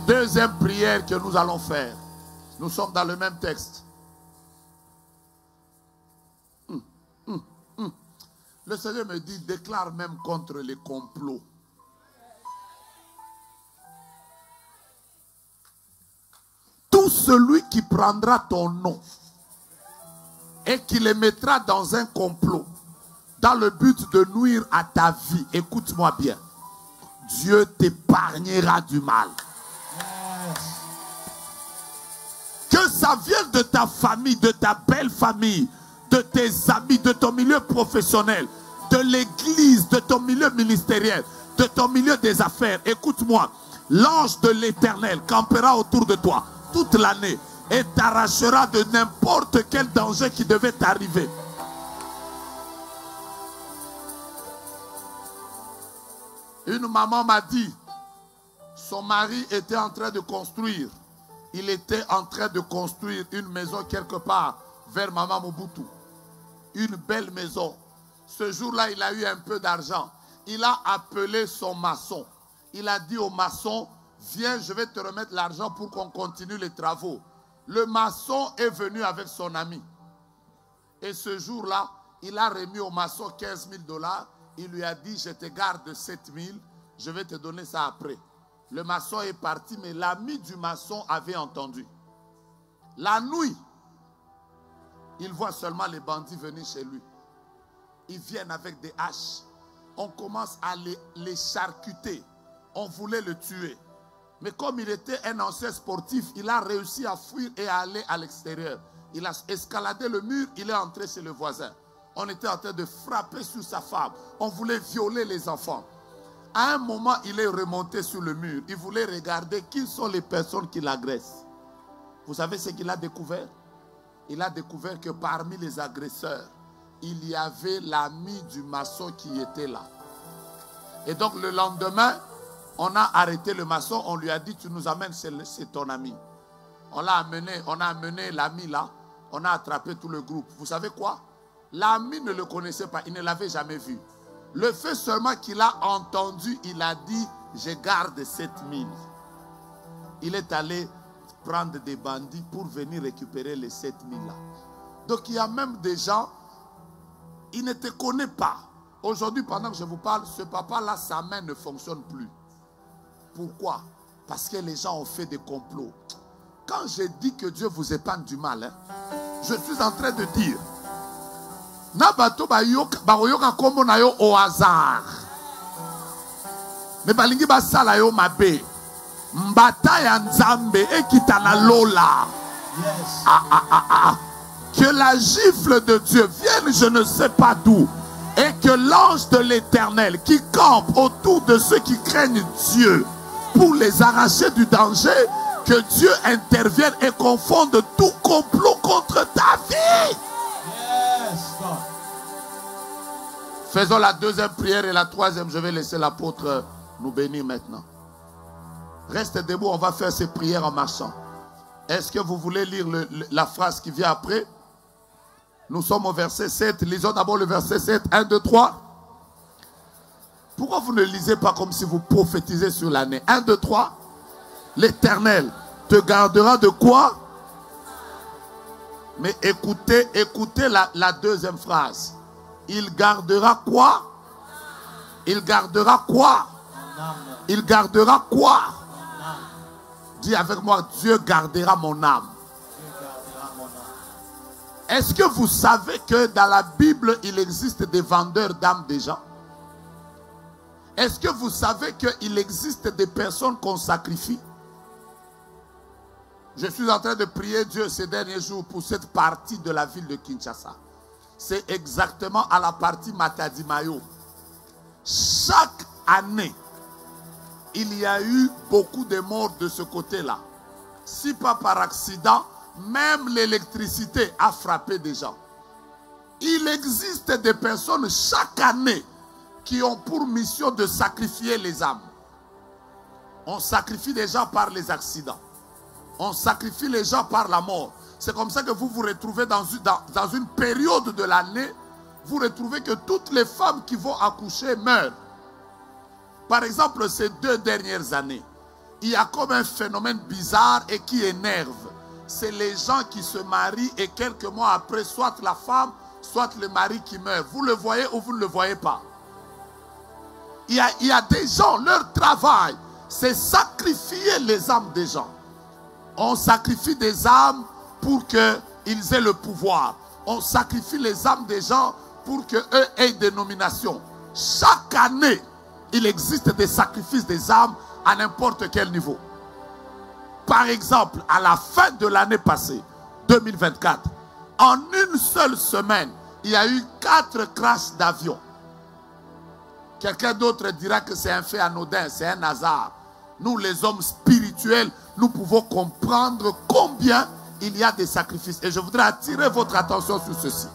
Deuxième prière que nous allons faire. Nous sommes dans le même texte. Le Seigneur me dit, déclare même contre les complots. Tout celui qui prendra ton nom et qui le mettra dans un complot, dans le but de nuire à ta vie, écoute-moi bien, Dieu t'épargnera du mal. Que ça vienne de ta famille, de ta belle famille, de tes amis, de ton milieu professionnel, de l'église, de ton milieu ministériel, de ton milieu des affaires. Écoute-moi, l'ange de l'Éternel campera autour de toi toute l'année et t'arrachera de n'importe quel danger qui devait t'arriver. Une maman m'a dit, son mari était en train de construire. Il était en train de construire une maison quelque part vers Mama Mobutu. Une belle maison. Ce jour-là, il a eu un peu d'argent. Il a appelé son maçon. Il a dit au maçon, viens, je vais te remettre l'argent pour qu'on continue les travaux. Le maçon est venu avec son ami. Et ce jour-là, il a remis au maçon 15 000 $. Il lui a dit, je te garde 7 000, je vais te donner ça après. Le maçon est parti, mais l'ami du maçon avait entendu. La nuit, il voit seulement les bandits venir chez lui. Ils viennent avec des haches. On commence à les charcuter. On voulait le tuer. Mais comme il était un ancien sportif, il a réussi à fuir et à aller à l'extérieur. Il a escaladé le mur, il est entré chez le voisin. On était en train de frapper sur sa femme. On voulait violer les enfants. À un moment, il est remonté sur le mur. Il voulait regarder qui sont les personnes qui l'agressent. Vous savez ce qu'il a découvert? Il a découvert que parmi les agresseurs, il y avait l'ami du maçon qui était là. Et donc le lendemain, on a arrêté le maçon. On lui a dit, tu nous amènes, c'est ton ami. On a amené l'ami là. On a attrapé tout le groupe. Vous savez quoi? L'ami ne le connaissait pas. Il ne l'avait jamais vu. Le fait seulement qu'il a entendu, il a dit, je garde 7 000. Il est allé prendre des bandits pour venir récupérer les 7 000 là. Donc il y a même des gens, ils ne te connaissent pas. Aujourd'hui, pendant que je vous parle, ce papa-là, sa main ne fonctionne plus. Pourquoi? Parce que les gens ont fait des complots. Quand je dis que Dieu vous épargne du mal, hein, je suis en train de dire, Nabato bayoka kombo na yo au hasard. Mais balingi basala yo mabe. Mbata ya nzambe ekitana lola. Que la gifle de Dieu vienne je ne sais pas d'où. Et que l'ange de l'Éternel qui campe autour de ceux qui craignent Dieu pour les arracher du danger, que Dieu intervienne et confonde tout complot contre ta vie. Faisons la deuxième prière et la troisième, je vais laisser l'apôtre nous bénir maintenant. Reste debout, on va faire ces prières en marchant. Est-ce que vous voulez lire la phrase qui vient après? Nous sommes au verset 7. Lisons d'abord le verset 7. 1, 2, 3. Pourquoi vous ne lisez pas comme si vous prophétisez sur l'année? 1, 2, 3. L'Éternel te gardera de quoi? Mais écoutez la deuxième phrase. Il gardera quoi? Il gardera quoi? Il gardera quoi? Dis avec moi, Dieu gardera mon âme. Est-ce que vous savez que dans la Bible, il existe des vendeurs d'âmes des gens? Est-ce que vous savez qu'il existe des personnes qu'on sacrifie? Je suis en train de prier Dieu ces derniers jours pour cette partie de la ville de Kinshasa. C'est exactement à la partie Matadi Mayo. Chaque année, il y a eu beaucoup de morts de ce côté-là. Si pas par accident, même l'électricité a frappé des gens. Il existe des personnes chaque année qui ont pour mission de sacrifier les âmes. On sacrifie les gens par les accidents. On sacrifie les gens par la mort. C'est comme ça que vous vous retrouvez dans une période de l'année, vous retrouvez que toutes les femmes qui vont accoucher meurent. Par exemple, ces 2 dernières années, il y a comme un phénomène bizarre et qui énerve. C'est les gens qui se marient et quelques mois après, soit la femme, soit le mari qui meurt. Vous le voyez ou vous ne le voyez pas? Il y a des gens, leur travail, c'est sacrifier les âmes des gens. On sacrifie des âmes pour qu'ils aient le pouvoir. On sacrifie les âmes des gens pour qu'eux aient des nominations. Chaque année, il existe des sacrifices des âmes à n'importe quel niveau. Par exemple, à la fin de l'année passée, 2024, en une seule semaine, il y a eu 4 crashs d'avion. Quelqu'un d'autre dira que c'est un fait anodin, c'est un hasard. nous les hommes spirituels, nous pouvons comprendre combien il y a des sacrifices. Et je voudrais attirer votre attention sur ceci.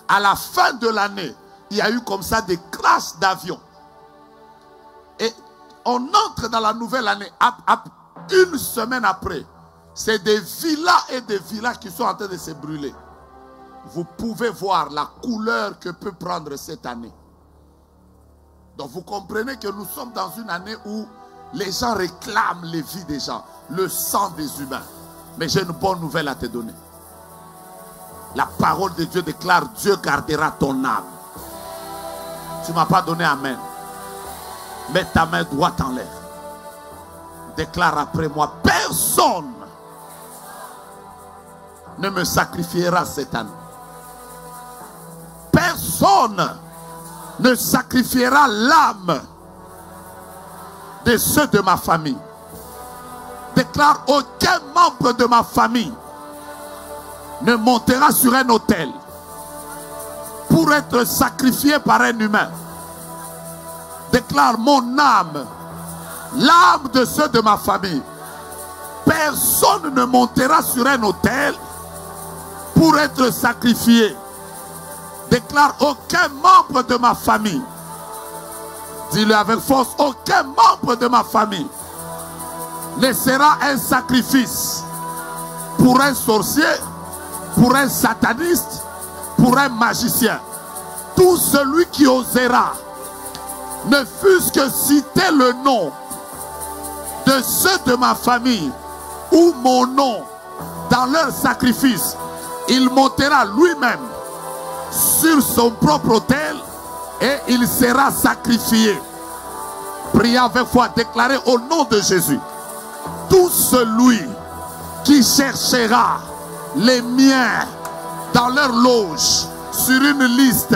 À la fin de l'année, il y a eu comme ça des crashs d'avions. Et on entre dans la nouvelle année. Une semaine après, c'est des villas et des villages qui sont en train de se brûler. Vous pouvez voir la couleur que peut prendre cette année. Donc vous comprenez que nous sommes dans une année où les gens réclament les vies des gens, le sang des humains. Mais j'ai une bonne nouvelle à te donner. La parole de Dieu déclare: Dieu gardera ton âme. Tu ne m'as pas donné amen. Mets ta main droite en l'air. Déclare après moi: personne ne me sacrifiera cette année. Personne ne sacrifiera l'âme de ceux de ma famille. Déclare: aucun membre de ma famille ne montera sur un autel pour être sacrifié par un humain. Déclare: mon âme, l'âme de ceux de ma famille, personne ne montera sur un autel pour être sacrifié. Déclare: aucun membre de ma famille, dis-le avec force, aucun membre de ma famille ne sera un sacrifice pour un sorcier, pour un sataniste, pour un magicien. Tout celui qui osera, ne fût-ce que citer le nom de ceux de ma famille ou mon nom dans leur sacrifice, il montera lui-même sur son propre autel et il sera sacrifié. Priez avec foi, déclarez au nom de Jésus: tout celui qui cherchera les miens dans leur loge, sur une liste,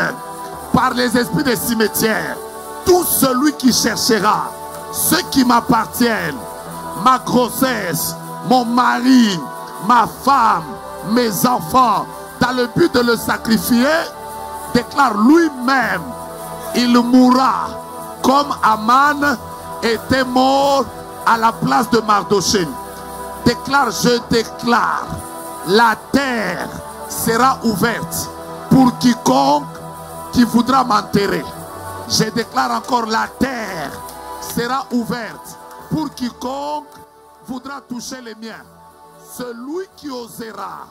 par les esprits des cimetières, tout celui qui cherchera ceux qui m'appartiennent, ma grossesse, mon mari, ma femme, mes enfants, dans le but de le sacrifier, déclare lui-même, il mourra comme Aman était mort à la place de Mardochée. Déclare, je déclare, la terre sera ouverte pour quiconque qui voudra m'enterrer. Je déclare encore, la terre sera ouverte pour quiconque voudra toucher les miens. Celui qui osera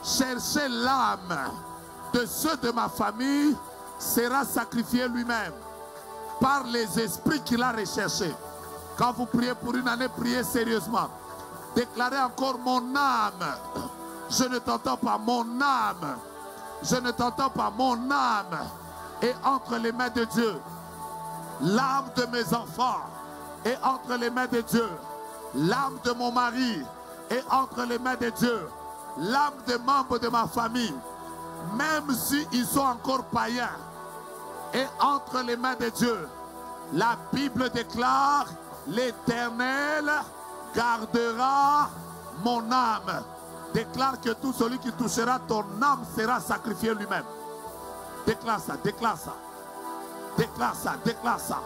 chercher l'âme de ceux de ma famille sera sacrifié lui-même par les esprits qu'il a recherchés. Quand vous priez pour une année, priez sérieusement. Déclarez encore: mon âme, je ne t'entends pas, mon âme, je ne t'entends pas, mon âme est entre les mains de Dieu. L'âme de mes enfants est entre les mains de Dieu. L'âme de mon mari est entre les mains de Dieu. L'âme des membres de ma famille, même s'ils sont encore païens, est entre les mains de Dieu. La Bible déclare: l'Éternel gardera mon âme. Déclare que tout celui qui touchera ton âme sera sacrifié lui-même. Déclare ça, déclare ça. Déclare ça, déclare ça.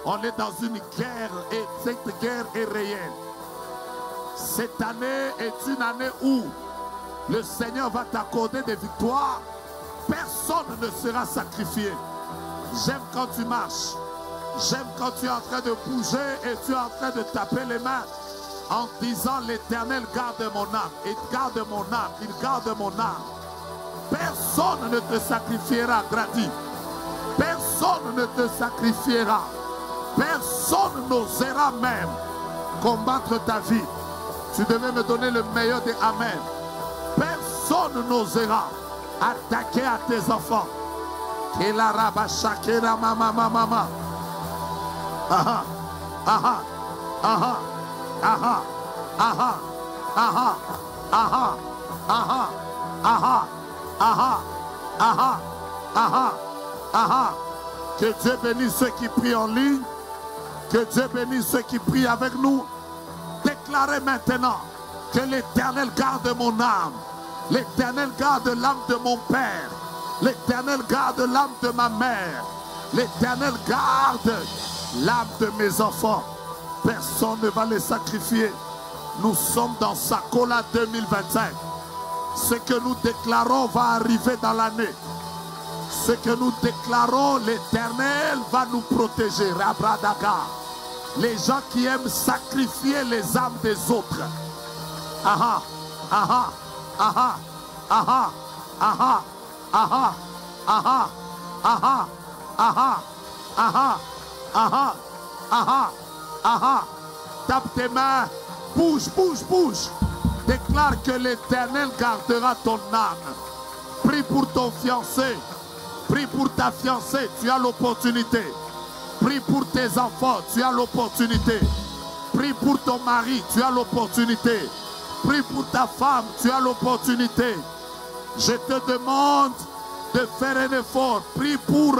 On est dans une guerre et cette guerre est réelle. Cette année est une année où le Seigneur va t'accorder des victoires. Personne ne sera sacrifié. J'aime quand tu marches. J'aime quand tu es en train de bouger et tu es en train de taper les mains en disant: l'Éternel garde mon âme. Il garde mon âme. Il garde mon âme. Personne ne te sacrifiera gratuit. Personne ne te sacrifiera. Personne n'osera même combattre ta vie. Tu devais me donner le meilleur des amen. Personne n'osera attaquer à tes enfants. Kela rabasha kera mama mama. Aha, aha, aha, aha, aha, aha, aha, aha, aha, aha, aha, aha, aha. Que Dieu bénisse ceux qui prient en ligne. Que Dieu bénisse ceux qui prient avec nous. Déclarez maintenant que l'Éternel garde mon âme. L'Éternel garde l'âme de mon père. L'Éternel garde l'âme de ma mère. L'Éternel garde l'âme de mes enfants. Personne ne va les sacrifier. Nous sommes dans Sakola 2025. Ce que nous déclarons va arriver dans l'année. Ce que nous déclarons, l'Éternel va nous protéger. Rabradaka. Les gens qui aiment sacrifier les âmes des autres. Aha, aha, aha, aha, aha, aha, aha, aha, aha, aha, aha, aha, aha. Tape tes mains. Bouge, bouge, bouge. Déclare que l'Éternel gardera ton âme. Prie pour ton fiancé. Prie pour ta fiancée. Tu as l'opportunité. Prie pour tes enfants. Tu as l'opportunité. Prie pour ton mari. Tu as l'opportunité. Prie pour ta femme. Tu as l'opportunité. Je te demande de faire un effort. Prie pour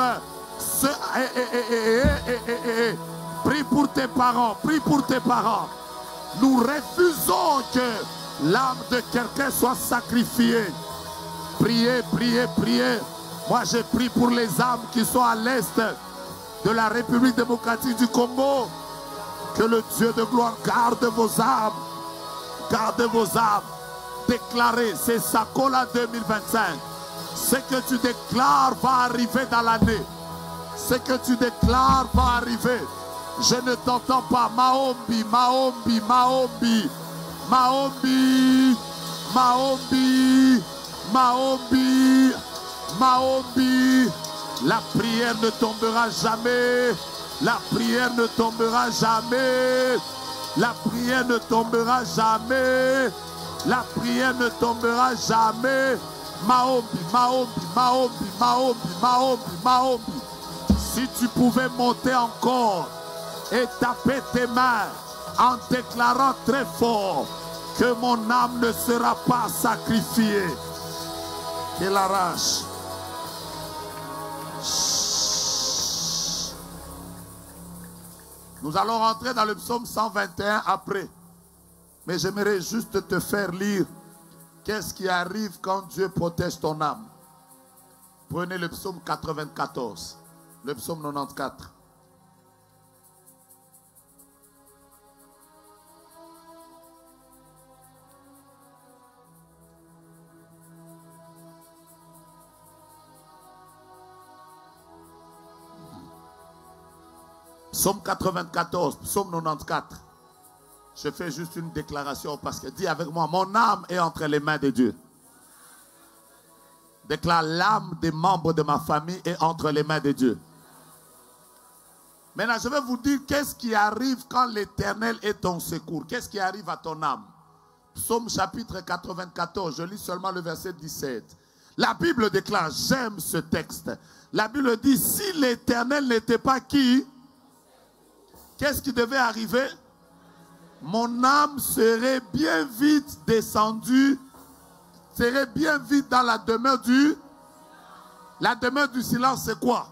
Prie pour tes parents. Prie pour tes parents. Nous refusons que l'âme de quelqu'un soit sacrifiée. Priez, priez, priez. Moi, je prie pour les âmes qui sont à l'est de la République démocratique du Congo. Que le Dieu de gloire garde vos âmes. Garde vos âmes. Déclarez, c'est Sakola 2025. Ce que tu déclares va arriver dans l'année. Ce que tu déclares va arriver. Je ne t'entends pas. Maombi, Maombi, Maombi, Maombi, Maombi, Maombi, Maombi. La prière ne tombera jamais. La prière ne tombera jamais. La prière ne tombera jamais. La prière ne tombera jamais. Maombi, Maombi, Maombi, Maombi, Maombi, Maombi. Si tu pouvais monter encore et taper tes mains en déclarant très fort que mon âme ne sera pas sacrifiée. Qu'il arrache. Nous allons rentrer dans le psaume 121 après. Mais j'aimerais juste te faire lire qu'est-ce qui arrive quand Dieu protège ton âme. Prenez le psaume 94, le psaume 94. Psaume 94, psaume 94. Je fais juste une déclaration parce que dis avec moi, mon âme est entre les mains de Dieu. Déclare, l'âme des membres de ma famille est entre les mains de Dieu. Maintenant, je vais vous dire qu'est-ce qui arrive quand l'Éternel est ton secours. Qu'est-ce qui arrive à ton âme? Psaume chapitre 94, je lis seulement le verset 17. La Bible déclare, j'aime ce texte. La Bible dit, si l'Éternel n'était pas qui? Qu'est-ce qui devait arriver? Mon âme serait bien vite descendue, serait bien vite dans la demeure du... La demeure du silence, c'est quoi?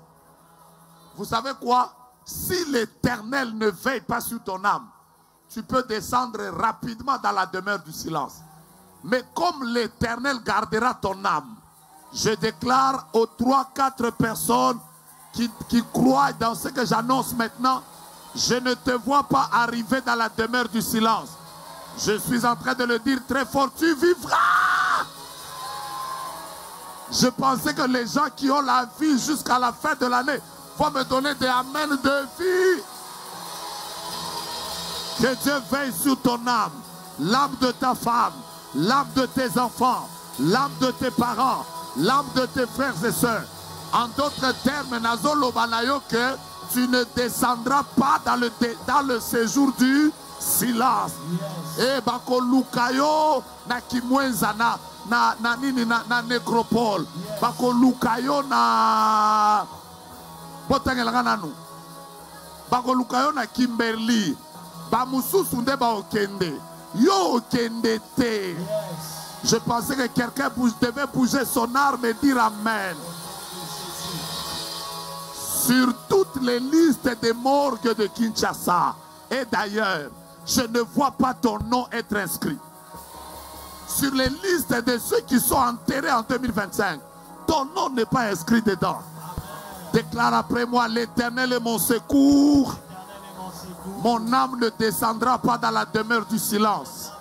Vous savez quoi? Si l'Éternel ne veille pas sur ton âme, tu peux descendre rapidement dans la demeure du silence. Mais comme l'Éternel gardera ton âme, je déclare aux 3-4 personnes qui croient dans ce que j'annonce maintenant, je ne te vois pas arriver dans la demeure du silence. Je suis en train de le dire très fort, tu vivras. Je pensais que les gens qui ont la vie jusqu'à la fin de l'année vont me donner des amens de vie. Que Dieu veille sur ton âme, l'âme de ta femme, l'âme de tes enfants, l'âme de tes parents, l'âme de tes frères et sœurs. En d'autres termes, Nazolo Banayo, que tu ne descendras pas dans le séjour du silence. Et bako lukayo na kimwenza na nini na nécropole. Bako lukayo na botangelanga nanu. Bako lukayo na Kimberly. Ba mususu nde ba okende. Yo okende te. Je pensais que quelqu'un devait bouger son arme et dire amen. Sur toutes les listes des morgues de Kinshasa et d'ailleurs, je ne vois pas ton nom être inscrit. Sur les listes de ceux qui sont enterrés en 2025, ton nom n'est pas inscrit dedans. Déclare après moi, l'Éternel est mon secours. Mon âme ne descendra pas dans la demeure du silence.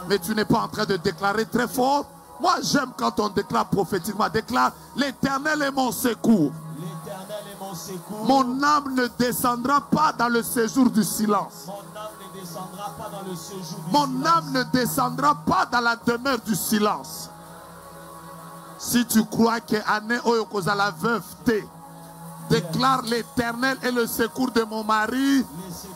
Mais tu n'es pas en train de déclarer très fort. Moi, j'aime quand on déclare prophétiquement. Déclare, l'Éternel est mon secours. L'Éternel est mon secours. Mon âme ne descendra pas dans le séjour du silence. Mon âme ne descendra pas dans le séjour du Mon silence. âme ne descendra pas dans la demeure du silence. Si tu crois que Anne Oyokoza la veuve T déclare l'Éternel est le secours de mon mari,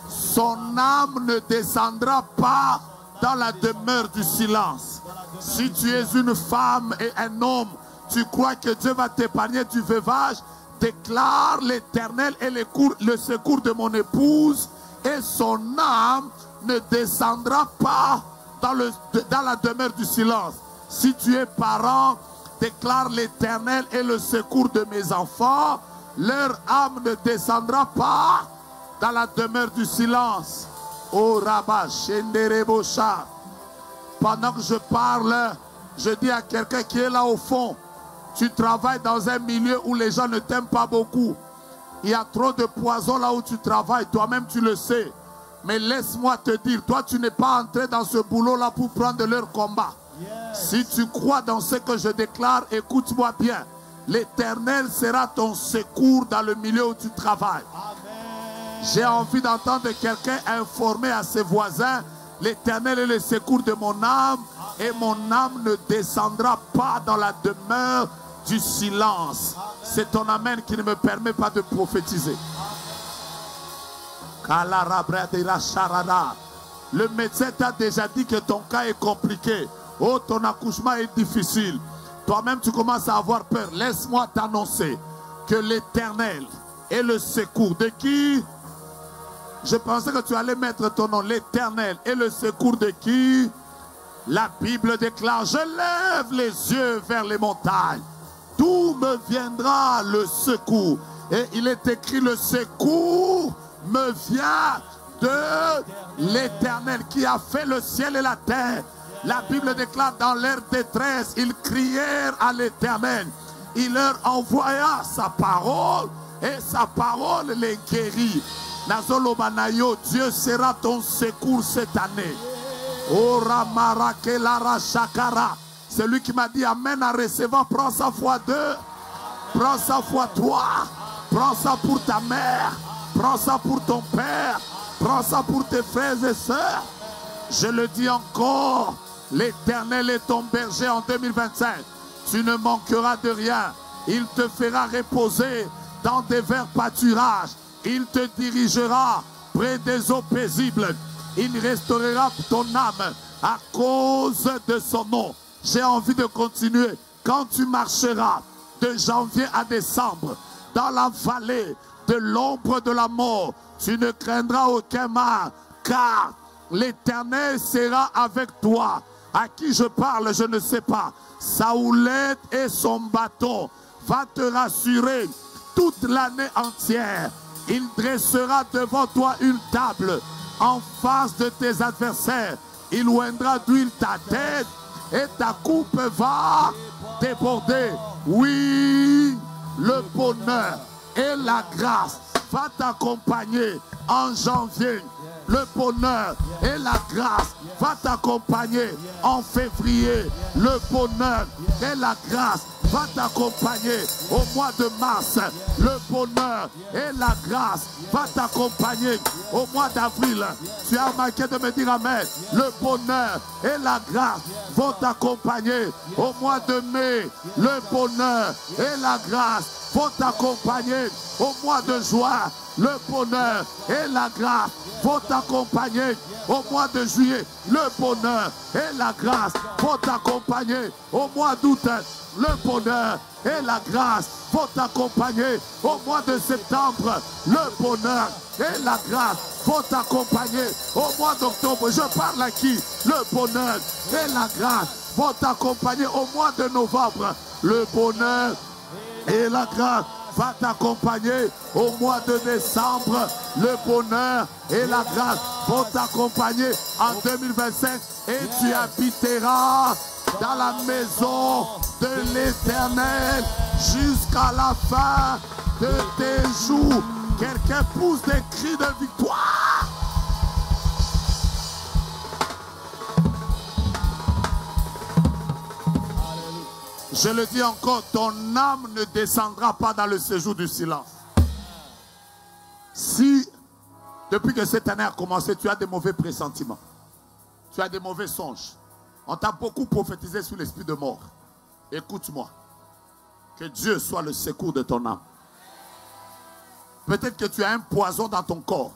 son âme ne descendra pas dans la demeure du silence. Si tu es une femme et un homme, tu crois que Dieu va t'épargner du veuvage, déclare l'Éternel est le secours de mon épouse et son âme ne descendra pas dans la demeure du silence. Si tu es parent, déclare l'Éternel est le secours de mes enfants, leur âme ne descendra pas dans la demeure du silence. Oh Rabba, Shenderebosha. Pendant que je parle, je dis à quelqu'un qui est là au fond, tu travailles dans un milieu où les gens ne t'aiment pas beaucoup. Il y a trop de poison là où tu travailles, toi-même tu le sais. Mais laisse-moi te dire, toi tu n'es pas entré dans ce boulot là pour prendre leur combat. Si tu crois dans ce que je déclare, écoute-moi bien. L'Éternel sera ton secours dans le milieu où tu travailles. J'ai envie d'entendre quelqu'un informer à ses voisins, l'Éternel est le secours de mon âme et mon âme ne descendra pas dans la demeure du silence. C'est ton amen qui ne me permet pas de prophétiser. Le médecin t'a déjà dit que ton cas est compliqué. Oh, ton accouchement est difficile. Toi-même, tu commences à avoir peur. Laisse-moi t'annoncer que l'Éternel est le secours de qui? Je pensais que tu allais mettre ton nom. L'Éternel est le secours de qui? La Bible déclare, je lève les yeux vers les montagnes. D'où me viendra le secours? Et il est écrit, le secours me vient de l'Éternel qui a fait le ciel et la terre. La Bible déclare, dans leur détresse, ils crièrent à l'Éternel. Il leur envoya sa parole et sa parole les guérit. Nazolobanayo, Dieu sera ton secours cette année. Ora marakelara shakara. Celui qui m'a dit amen à recevoir, prends ça fois 2, prends ça fois 3, prends ça pour ta mère, prends ça pour ton père, prends ça pour tes frères et sœurs. Je le dis encore, l'Éternel est ton berger en 2025. Tu ne manqueras de rien. Il te fera reposer dans des verts pâturages. Il te dirigera près des eaux paisibles. Il restaurera ton âme à cause de son nom. J'ai envie de continuer. Quand tu marcheras de janvier à décembre dans la vallée de l'ombre de la mort, tu ne craindras aucun mal, car l'Éternel sera avec toi. À qui je parle, je ne sais pas. Sa houlette et son bâton va te rassurer toute l'année entière. Il dressera devant toi une table en face de tes adversaires. Il oindra d'huile ta tête et ta coupe va déborder. Oui, le bonheur et la grâce va t'accompagner en janvier. Le bonheur et la grâce va t'accompagner en février. Le bonheur et la grâce va t'accompagner au mois de mars. Le bonheur et la grâce va t'accompagner au mois d'avril. Tu as manqué de me dire amen. Le bonheur et la grâce vont t'accompagner au mois de mai. Le bonheur et la grâce vont t'accompagner au mois de juin. Le bonheur et la grâce vont t'accompagner au mois de juillet. Le bonheur et la grâce vont t'accompagner au mois d'août. Le bonheur et la grâce vont t'accompagner au mois de septembre. Le bonheur et la grâce vont t'accompagner au mois d'octobre. Je parle à qui? Le bonheur et la grâce vont t'accompagner au mois de novembre. Le bonheur et la grâce va t'accompagner au mois de décembre. Le bonheur et la grâce vont t'accompagner en 2025 et tu habiteras dans la maison de l'Éternel jusqu'à la fin de tes jours. Quelqu'un pousse des cris de victoire. Je le dis encore, ton âme ne descendra pas dans le séjour du silence. Si, depuis que cette année a commencé, tu as des mauvais pressentiments, tu as des mauvais songes, on t'a beaucoup prophétisé sur l'esprit de mort, écoute-moi. Que Dieu soit le secours de ton âme. Peut-être que tu as un poison dans ton corps.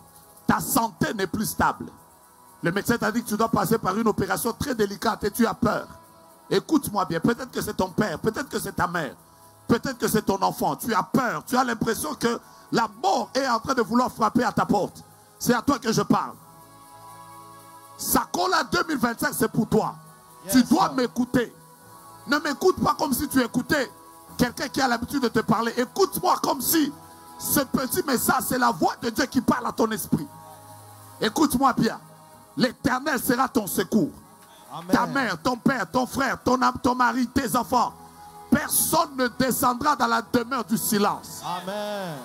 Ta santé n'est plus stable. Le médecin t'a dit que tu dois passer par une opération très délicate et tu as peur. Écoute-moi bien. Peut-être que c'est ton père, peut-être que c'est ta mère, peut-être que c'est ton enfant. Tu as peur. Tu as l'impression que la mort est en train de vouloir frapper à ta porte. C'est à toi que je parle. Sakola 2025, c'est pour toi. Yes, tu dois m'écouter. Ne m'écoute pas comme si tu écoutais quelqu'un qui a l'habitude de te parler. Écoute-moi comme si ce petit message, c'est la voix de Dieu qui parle à ton esprit. Écoute-moi bien. L'Éternel sera ton secours. Amen. Ta mère, ton père, ton frère, ton mari, tes enfants. Personne ne descendra dans la demeure du silence. Amen.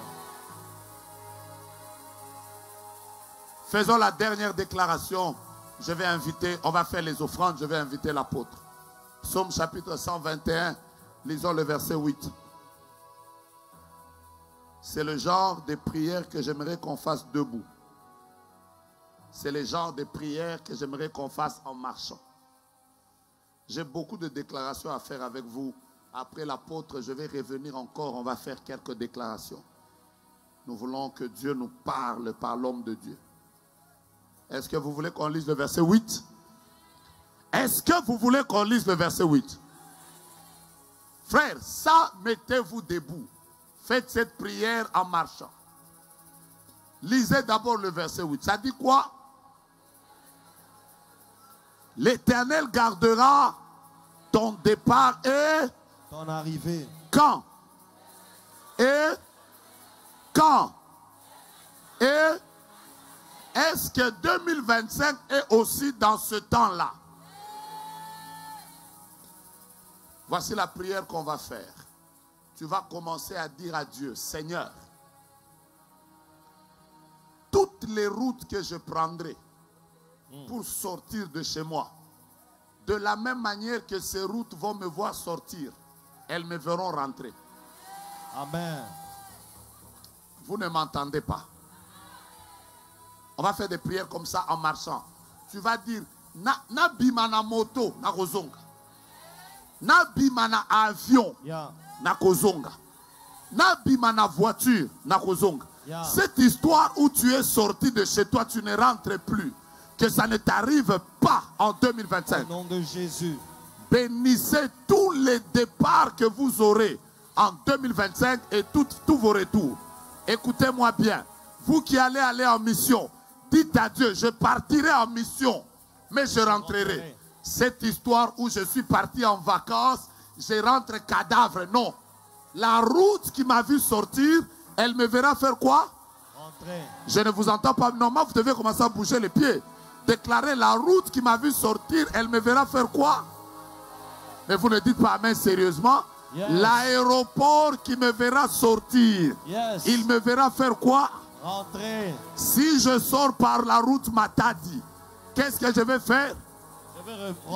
Faisons la dernière déclaration. Je vais inviter, on va faire les offrandes, je vais inviter l'apôtre. Psaume chapitre 121, lisons le verset 8. C'est le genre de prière que j'aimerais qu'on fasse debout. C'est le genre de prière que j'aimerais qu'on fasse en marchant. J'ai beaucoup de déclarations à faire avec vous. Après l'apôtre, je vais revenir encore, on va faire quelques déclarations. Nous voulons que Dieu nous parle par l'homme de Dieu. Est-ce que vous voulez qu'on lise le verset 8? Est-ce que vous voulez qu'on lise le verset 8? Frères, ça, mettez-vous debout. Faites cette prière en marchant. Lisez d'abord le verset 8. Ça dit quoi? L'Éternel gardera ton départ et ton arrivée. Quand? Et quand? Et est-ce que 2025 est aussi dans ce temps-là? Voici la prière qu'on va faire. Tu vas commencer à dire à Dieu, Seigneur, toutes les routes que je prendrai pour sortir de chez moi, de la même manière que ces routes vont me voir sortir, elles me verront rentrer. Amen. Vous ne m'entendez pas. On va faire des prières comme ça en marchant. Tu vas dire, na bimana moto, na kozonga. Na bimana avion, na kozonga. Na bimana voiture, na kozonga. Cette histoire où tu es sorti de chez toi, tu ne rentres plus. Que ça ne t'arrive pas en 2025. Au nom de Jésus. Bénissez tous les départs que vous aurez en 2025 et tous vos retours. Écoutez-moi bien. Vous qui allez aller en mission, dites à Dieu, je partirai en mission, mais je rentrerai. Cette histoire où je suis parti en vacances, je rentre cadavre, non. La route qui m'a vu sortir, elle me verra faire quoi? Rentrer. Je ne vous entends pas. Normalement, vous devez commencer à bouger les pieds. Déclarer la route qui m'a vu sortir, elle me verra faire quoi? Mais vous ne dites pas amen sérieusement. Yes. L'aéroport qui me verra sortir, yes, il me verra faire quoi? Rentrer. Si je sors par la route Matadi, qu'est-ce que je vais faire?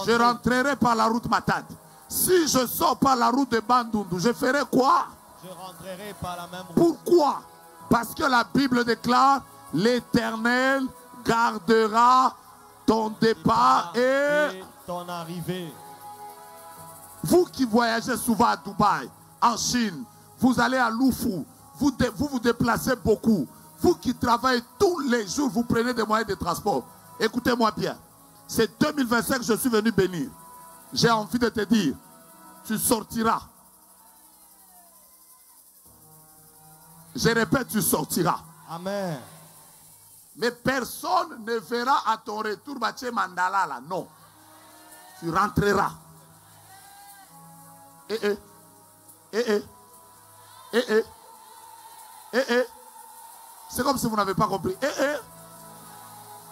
Je rentrerai par la route Matadi. Si je sors par la route de Bandundu, je ferai quoi? Je rentrerai par la même route. Pourquoi? Parce que la Bible déclare, l'Éternel gardera ton départ et ton arrivée. Vous qui voyagez souvent à Dubaï, en Chine, vous allez à Lufu, vous vous déplacez beaucoup. Vous qui travaillez tous les jours, vous prenez des moyens de transport. Écoutez-moi bien. C'est 2025 que je suis venu bénir. J'ai envie de te dire, tu sortiras. Je répète, tu sortiras. Amen. Mais personne ne verra à ton retour Baché Mandala là. Non. Tu rentreras. C'est comme si vous n'avez pas compris.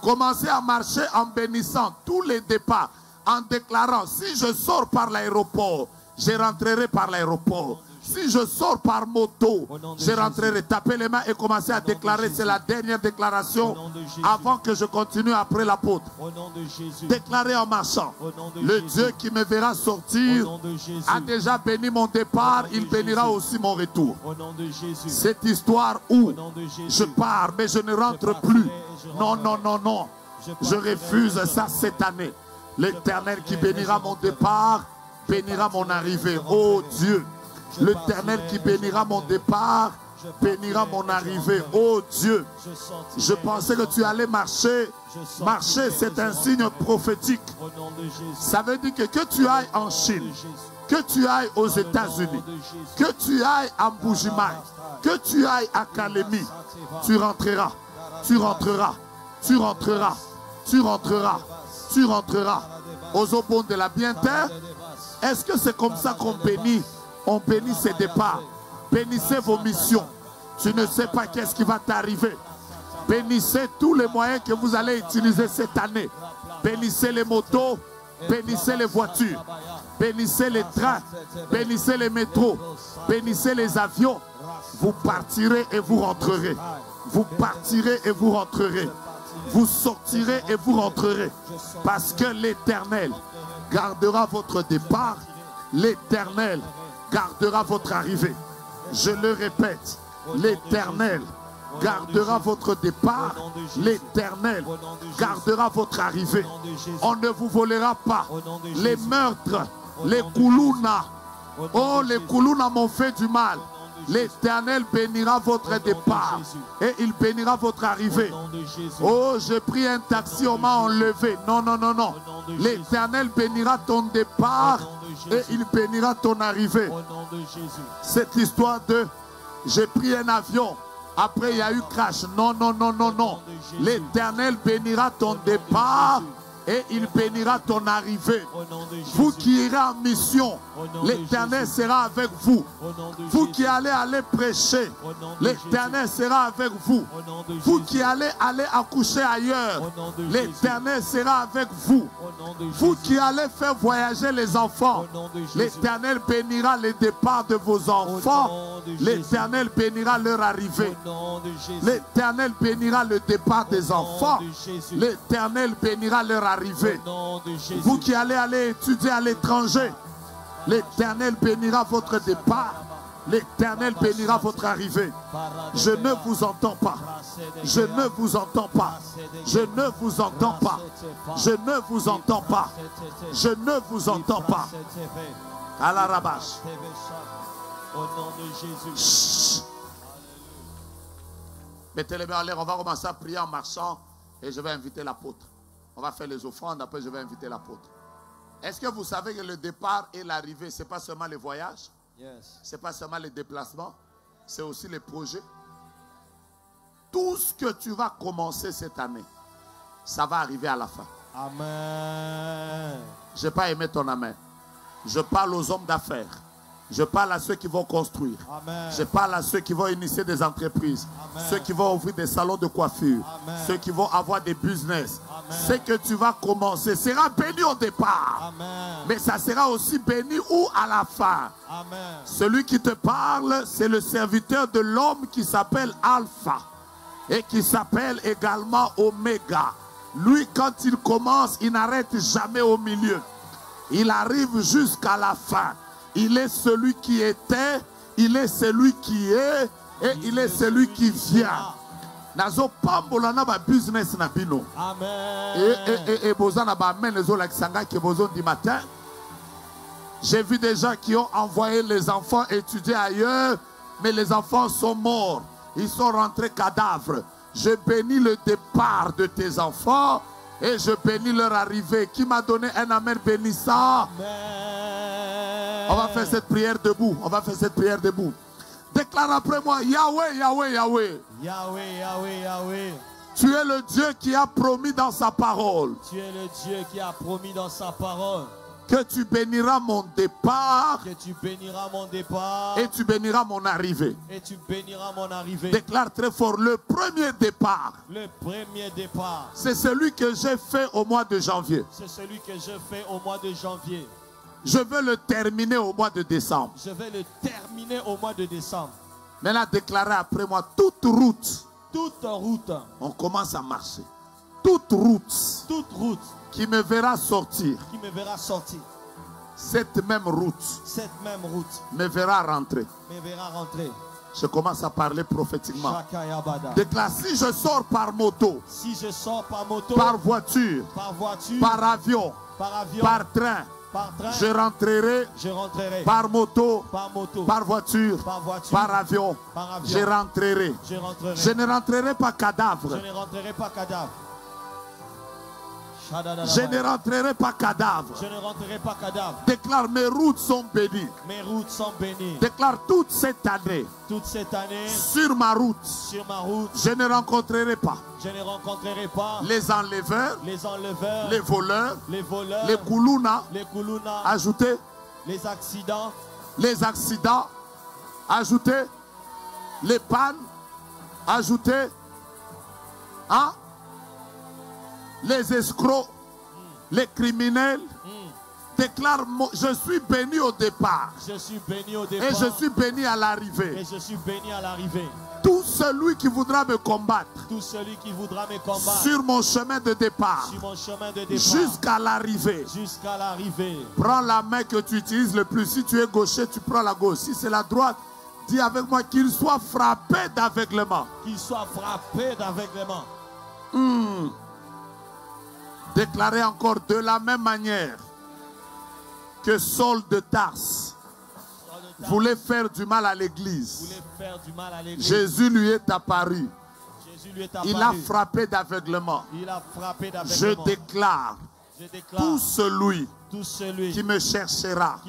Commencez à marcher en bénissant tous les départs, en déclarant, si je sors par l'aéroport, je rentrerai par l'aéroport. Si je sors par moto, Au nom de je rentrerai. Jésus. Tapez les mains et commencez à Au nom de déclarer. Jésus. C'est la dernière déclaration Au nom de Jésus. avant que je continue après l'apôtre. Au nom de Jésus. Déclarez en marchant. Au nom de Le Jésus. Dieu qui me verra Au sortir nom de Jésus. a déjà béni mon départ, Au nom de il bénira Jésus. aussi mon retour. Au nom de Jésus. Cette histoire où Au nom de Jésus. je pars, mais je ne rentre partirai plus. et je Non, rentrerai. non, non, non. Je Je partirai refuse et je ça rentrerai. cette année. L'Éternel qui partirai et bénira je mon rentrerai. départ, Je bénira mon partirai et arrivée. je Oh rentrerai. Dieu, Je l'Éternel partirai qui et je bénira mon rentrerai. départ, Je partirai bénira et mon je arrivée. rentrerai. Oh Dieu, Je sortirai je et pensais je que tu allais marcher. Je sortirai Marcher, et c'est je un signe rentrerai. prophétique. Au nom de Jésus. Ça veut dire que tu ailles en Chine, que tu ailles aux Dans le États-Unis, nom de Jésus. que tu ailles à Mbujimaï, que tu ailles à Kalemi, tu rentreras, tu rentreras, tu rentreras, tu rentreras, tu rentreras aux obons de la bien-terre. Est-ce que c'est comme ça qu'on bénit? On bénit ses départs. Bénissez vos missions. Tu ne sais pas qu'est-ce qui va t'arriver. Bénissez tous les moyens que vous allez utiliser cette année. Bénissez les motos, bénissez les voitures, bénissez les trains, bénissez les métros, bénissez les avions. Vous partirez et vous rentrerez. Vous partirez et vous rentrerez. Vous sortirez et vous rentrerez. Parce que l'Éternel gardera votre départ. L'Éternel gardera votre arrivée. Je le répète, l'Éternel gardera votre départ. L'Éternel gardera votre arrivée. On ne vous volera pas. Les meurtres, les koulouna. Oh, les koulouna m'ont fait du mal. L'Éternel bénira votre départ et il bénira votre arrivée. Oh, j'ai pris un taxi, on m'a enlevé. Non, non, non, non. L'Éternel bénira ton départ et il bénira ton arrivée. Cette histoire de j'ai pris un avion, après il y a eu crash. Non, non, non, non, non. L'Éternel bénira ton départ et il bénira ton arrivée. Vous qui irez en mission, l'Éternel sera avec vous. Vous qui allez prêcher, l'Éternel sera avec vous. Vous qui allez accoucher ailleurs, l'Éternel sera avec vous. Vous qui allez faire voyager les enfants, l'Éternel bénira les départs de vos enfants. L'Éternel bénira leur arrivée. L'Éternel bénira le départ des enfants. L'Éternel bénira leur arrivée. Vous qui allez étudier à l'étranger, l'Éternel bénira votre départ. L'Éternel bénira votre arrivée. Je ne vous entends pas. Je ne vous entends pas. Je ne vous entends pas. Je ne vous entends pas. Je ne vous entends pas. À la rabache. Au nom de Jésus. Mettez les mains en l'air. On va commencer à prier en marchant et je vais inviter l'apôtre. On va faire les offrandes, après je vais inviter l'apôtre. Est-ce que vous savez que le départ et l'arrivée, ce n'est pas seulement les voyages? Yes. Ce n'est pas seulement les déplacements, c'est aussi les projets. Tout ce que tu vas commencer cette année, ça va arriver à la fin. Amen. Je n'ai pas aimé ton amen. Je parle aux hommes d'affaires. Je parle à ceux qui vont construire. Amen. Je parle à ceux qui vont initier des entreprises. Amen. Ceux qui vont ouvrir des salons de coiffure. Amen. Ceux qui vont avoir des business. Amen. Ce que tu vas commencer sera béni au départ. Amen. Mais ça sera aussi béni ou à la fin. Amen. Celui qui te parle, c'est le serviteur de l'homme qui s'appelle Alpha et qui s'appelle également Oméga. Lui, quand il commence, il n'arrête jamais au milieu. Il arrive jusqu'à la fin. Il est celui qui était, il est celui qui est et il est celui qui vient. Nazo pambola na ba business na bino. Amen. Et boza na ba amen les la kisanga qui bozo du matin. J'ai vu des gens qui ont envoyé les enfants étudier ailleurs, mais les enfants sont morts. Ils sont rentrés cadavres. Je bénis le départ de tes enfants et je bénis leur arrivée. Qui m'a donné un amen bénissant? Amen. On va faire cette prière debout. On va faire cette prière debout. Déclare après moi, Yahweh, Yahweh, Yahweh. Yahweh, Yahweh, Yahweh. Tu es le Dieu qui a promis dans sa parole Tu es le Dieu qui a promis dans sa parole que tu béniras mon départ que tu béniras mon départ et tu béniras mon arrivée. et tu béniras mon arrivée. Déclare très fort, le premier départ, Le premier départ, c'est celui que j'ai fait au mois de janvier. c'est celui que je fais au mois de janvier. Je veux le terminer au mois de décembre. Je vais le terminer au mois de décembre. Maintenant, déclarez après moi, toute route. Toute route. On commence à marcher. Toute route. Toute route. Qui me verra sortir. Qui me verra sortir. Cette même route. Cette même route. Me verra rentrer. Me verra rentrer. Je commence à parler prophétiquement. Shakayabada. Déclare, si je sors par moto. Si je sors par moto. Par voiture. Par voiture. Par avion. Par avion. Par train. Par train. Je rentrerai. Par moto. Par moto. Par voiture. Par voiture. Par avion. Par avion. Je rentrerai. Je rentrerai. Je ne rentrerai pas cadavre. Je ne rentrerai pas cadavre. Je ne rentrerai pas cadavre. Je ne rentrerai pas cadavre. Déclare, mes routes sont bénies. Mes routes sont bénies. Déclare, toute cette année. Toute cette année. Sur ma route. Sur ma route. Je ne rencontrerai pas. Je ne rencontrerai pas. Les enleveurs. Les enleveurs. Les voleurs. Les voleurs. Les koulouna. Les koulouna. Ajoutez. Les accidents. Les accidents. Ajoutez. Les pannes. Ajoutez. Hein? Les escrocs, les criminels, déclarent, je suis béni au départ. Je suis béni au départ. Et je suis béni à l'arrivée. Et je suis béni à l'arrivée. Tout celui qui voudra me combattre. Tout celui qui voudra me combattre. Sur mon chemin de départ. Sur mon chemin de départ. Jusqu'à l'arrivée. Jusqu'à l'arrivée. Prends la main que tu utilises le plus. Si tu es gaucher, tu prends la gauche. Si c'est la droite, dis avec moi qu'il soit frappé d'aveuglement. Qu'il soit frappé d'aveuglement. Déclarez encore de la même manière que Saul de Tarse voulait faire du mal à l'église. Jésus lui est apparu. Il a frappé d'aveuglement. Je déclare, tout celui qui me cherchera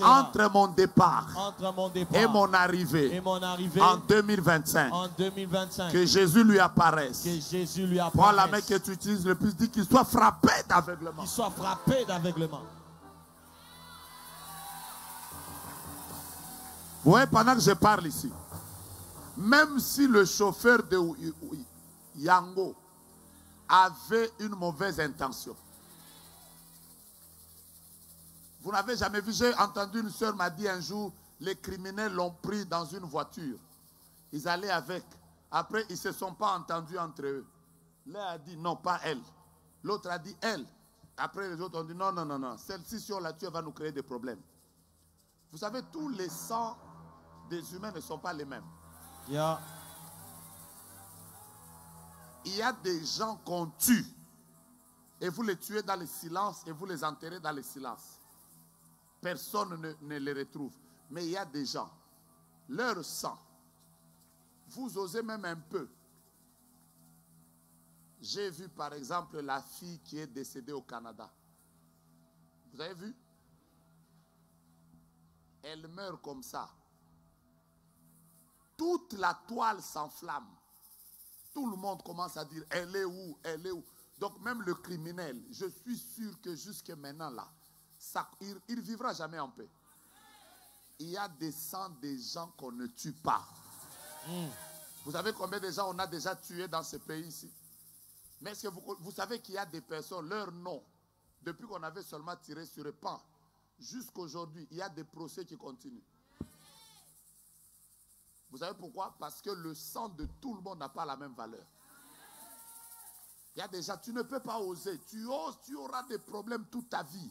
entre mon départ et mon arrivée en 2025, que Jésus lui apparaisse. Prends la main que tu utilises le plus, dis qu'il soit frappé d'aveuglement. Qu'il soit frappé d'aveuglement. Vous voyez, pendant que je parle ici, même si le chauffeur de Yango avait une mauvaise intention, vous n'avez jamais vu, j'ai entendu une soeur m'a dit un jour, les criminels l'ont pris dans une voiture. Ils allaient avec. Après, ils ne se sont pas entendus entre eux. L'un a dit non, pas elle. L'autre a dit elle. Après, les autres ont dit non, non, non, non. Celle-ci, si on la tue, elle va nous créer des problèmes. Vous savez, tous les sangs des humains ne sont pas les mêmes. Yeah. Il y a des gens qu'on tue. Et vous les tuez dans le silence et vous les enterrez dans le silence. Personne ne les retrouve. Mais il y a des gens, leur sang, vous osez même un peu. J'ai vu par exemple la fille qui est décédée au Canada. Vous avez vu? Elle meurt comme ça. Toute la toile s'enflamme. Tout le monde commence à dire, elle est où? Elle est où? Donc même le criminel, je suis sûr que jusqu'à maintenant là, il ne vivra jamais en paix. Il y a des sangs des gens qu'on ne tue pas. Vous savez combien de gens on a déjà tués dans ce pays-ci? Mais est-ce que vous savez qu'il y a des personnes, leur nom, depuis qu'on avait seulement tiré sur le pan, jusqu'aujourd'hui, il y a des procès qui continuent. Vous savez pourquoi? Parce que le sang de tout le monde n'a pas la même valeur. Il y a des gens, tu ne peux pas oser. Tu oses, tu auras des problèmes toute ta vie.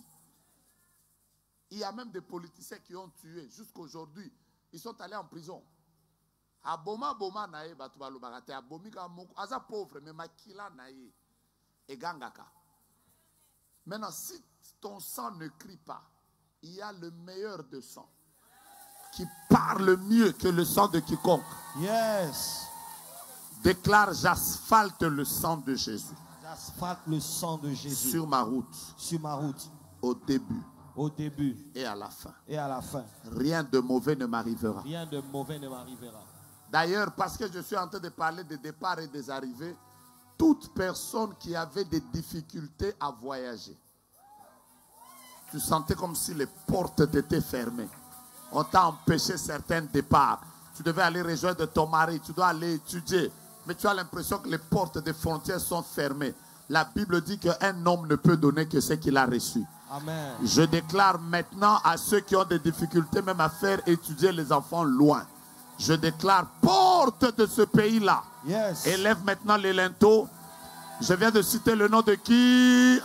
Il y a même des politiciens qui ont tué. Jusqu'aujourd'hui, ils sont allés en prison. Aboma boma nae batuba lubarate abomika moko aza pauvre mais makila nae et gangaka. Maintenant, si ton sang ne crie pas, il y a le meilleur de sang qui parle mieux que le sang de quiconque. Yes. Déclare, j'asphalte le sang de Jésus. J'asphalte le sang de Jésus. Sur ma route. Sur ma route. Au début. Au début. Et à la fin. Et à la fin. Rien de mauvais ne m'arrivera. Rien de mauvais ne m'arrivera. D'ailleurs, parce que je suis en train de parler des départs et des arrivées, toute personne qui avait des difficultés à voyager, tu sentais comme si les portes étaient fermées. On t'a empêché certains départs. Tu devais aller rejoindre ton mari, tu dois aller étudier. Mais tu as l'impression que les portes des frontières sont fermées. La Bible dit qu'un homme ne peut donner que ce qu'il a reçu. Amen. Je déclare maintenant à ceux qui ont des difficultés même à faire étudier les enfants loin. Je déclare porte de ce pays-là. Yes. Élève maintenant les linteaux. Je viens de citer le nom de qui?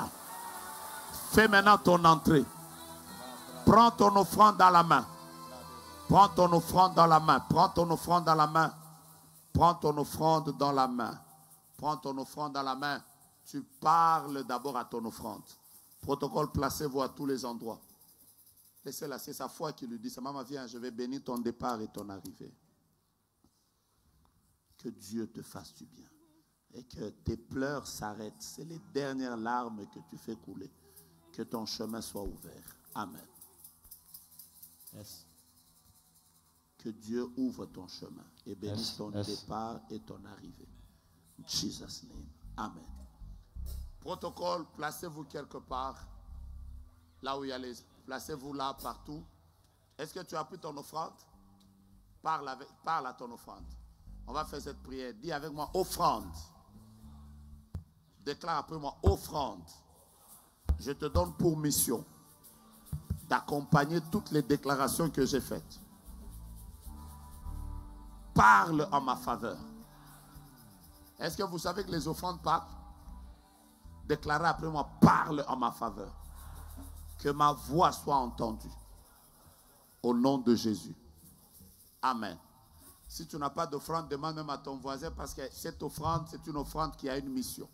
Fais maintenant ton entrée. Prends ton offrande dans la main. Prends ton offrande dans la main. Prends ton offrande dans la main. Prends ton offrande dans la main. Prends ton offrande dans la main. Tu parles d'abord à ton offrande. Protocole, placez-vous à tous les endroits. Laissez-la, c'est sa foi qui lui dit, sa maman, viens, je vais bénir ton départ et ton arrivée. Que Dieu te fasse du bien. Et que tes pleurs s'arrêtent. C'est les dernières larmes que tu fais couler. Que ton chemin soit ouvert. Amen. Yes. Que Dieu ouvre ton chemin et bénisse Yes. ton Yes. départ et ton arrivée. In Jesus' name. Amen. Protocole, placez-vous quelque part. Là où il y a les... Placez-vous là, partout. Est-ce que tu as pris ton offrande? Parle à ton offrande. On va faire cette prière. Dis avec moi, offrande. Déclare après moi, offrande. Je te donne pour mission d'accompagner toutes les déclarations que j'ai faites. Parle en ma faveur. Est-ce que vous savez que les offrandes parlent? Déclarez après moi, parle en ma faveur. Que ma voix soit entendue. Au nom de Jésus. Amen. Si tu n'as pas d'offrande, demande même à ton voisin parce que cette offrande, c'est une offrande qui a une mission.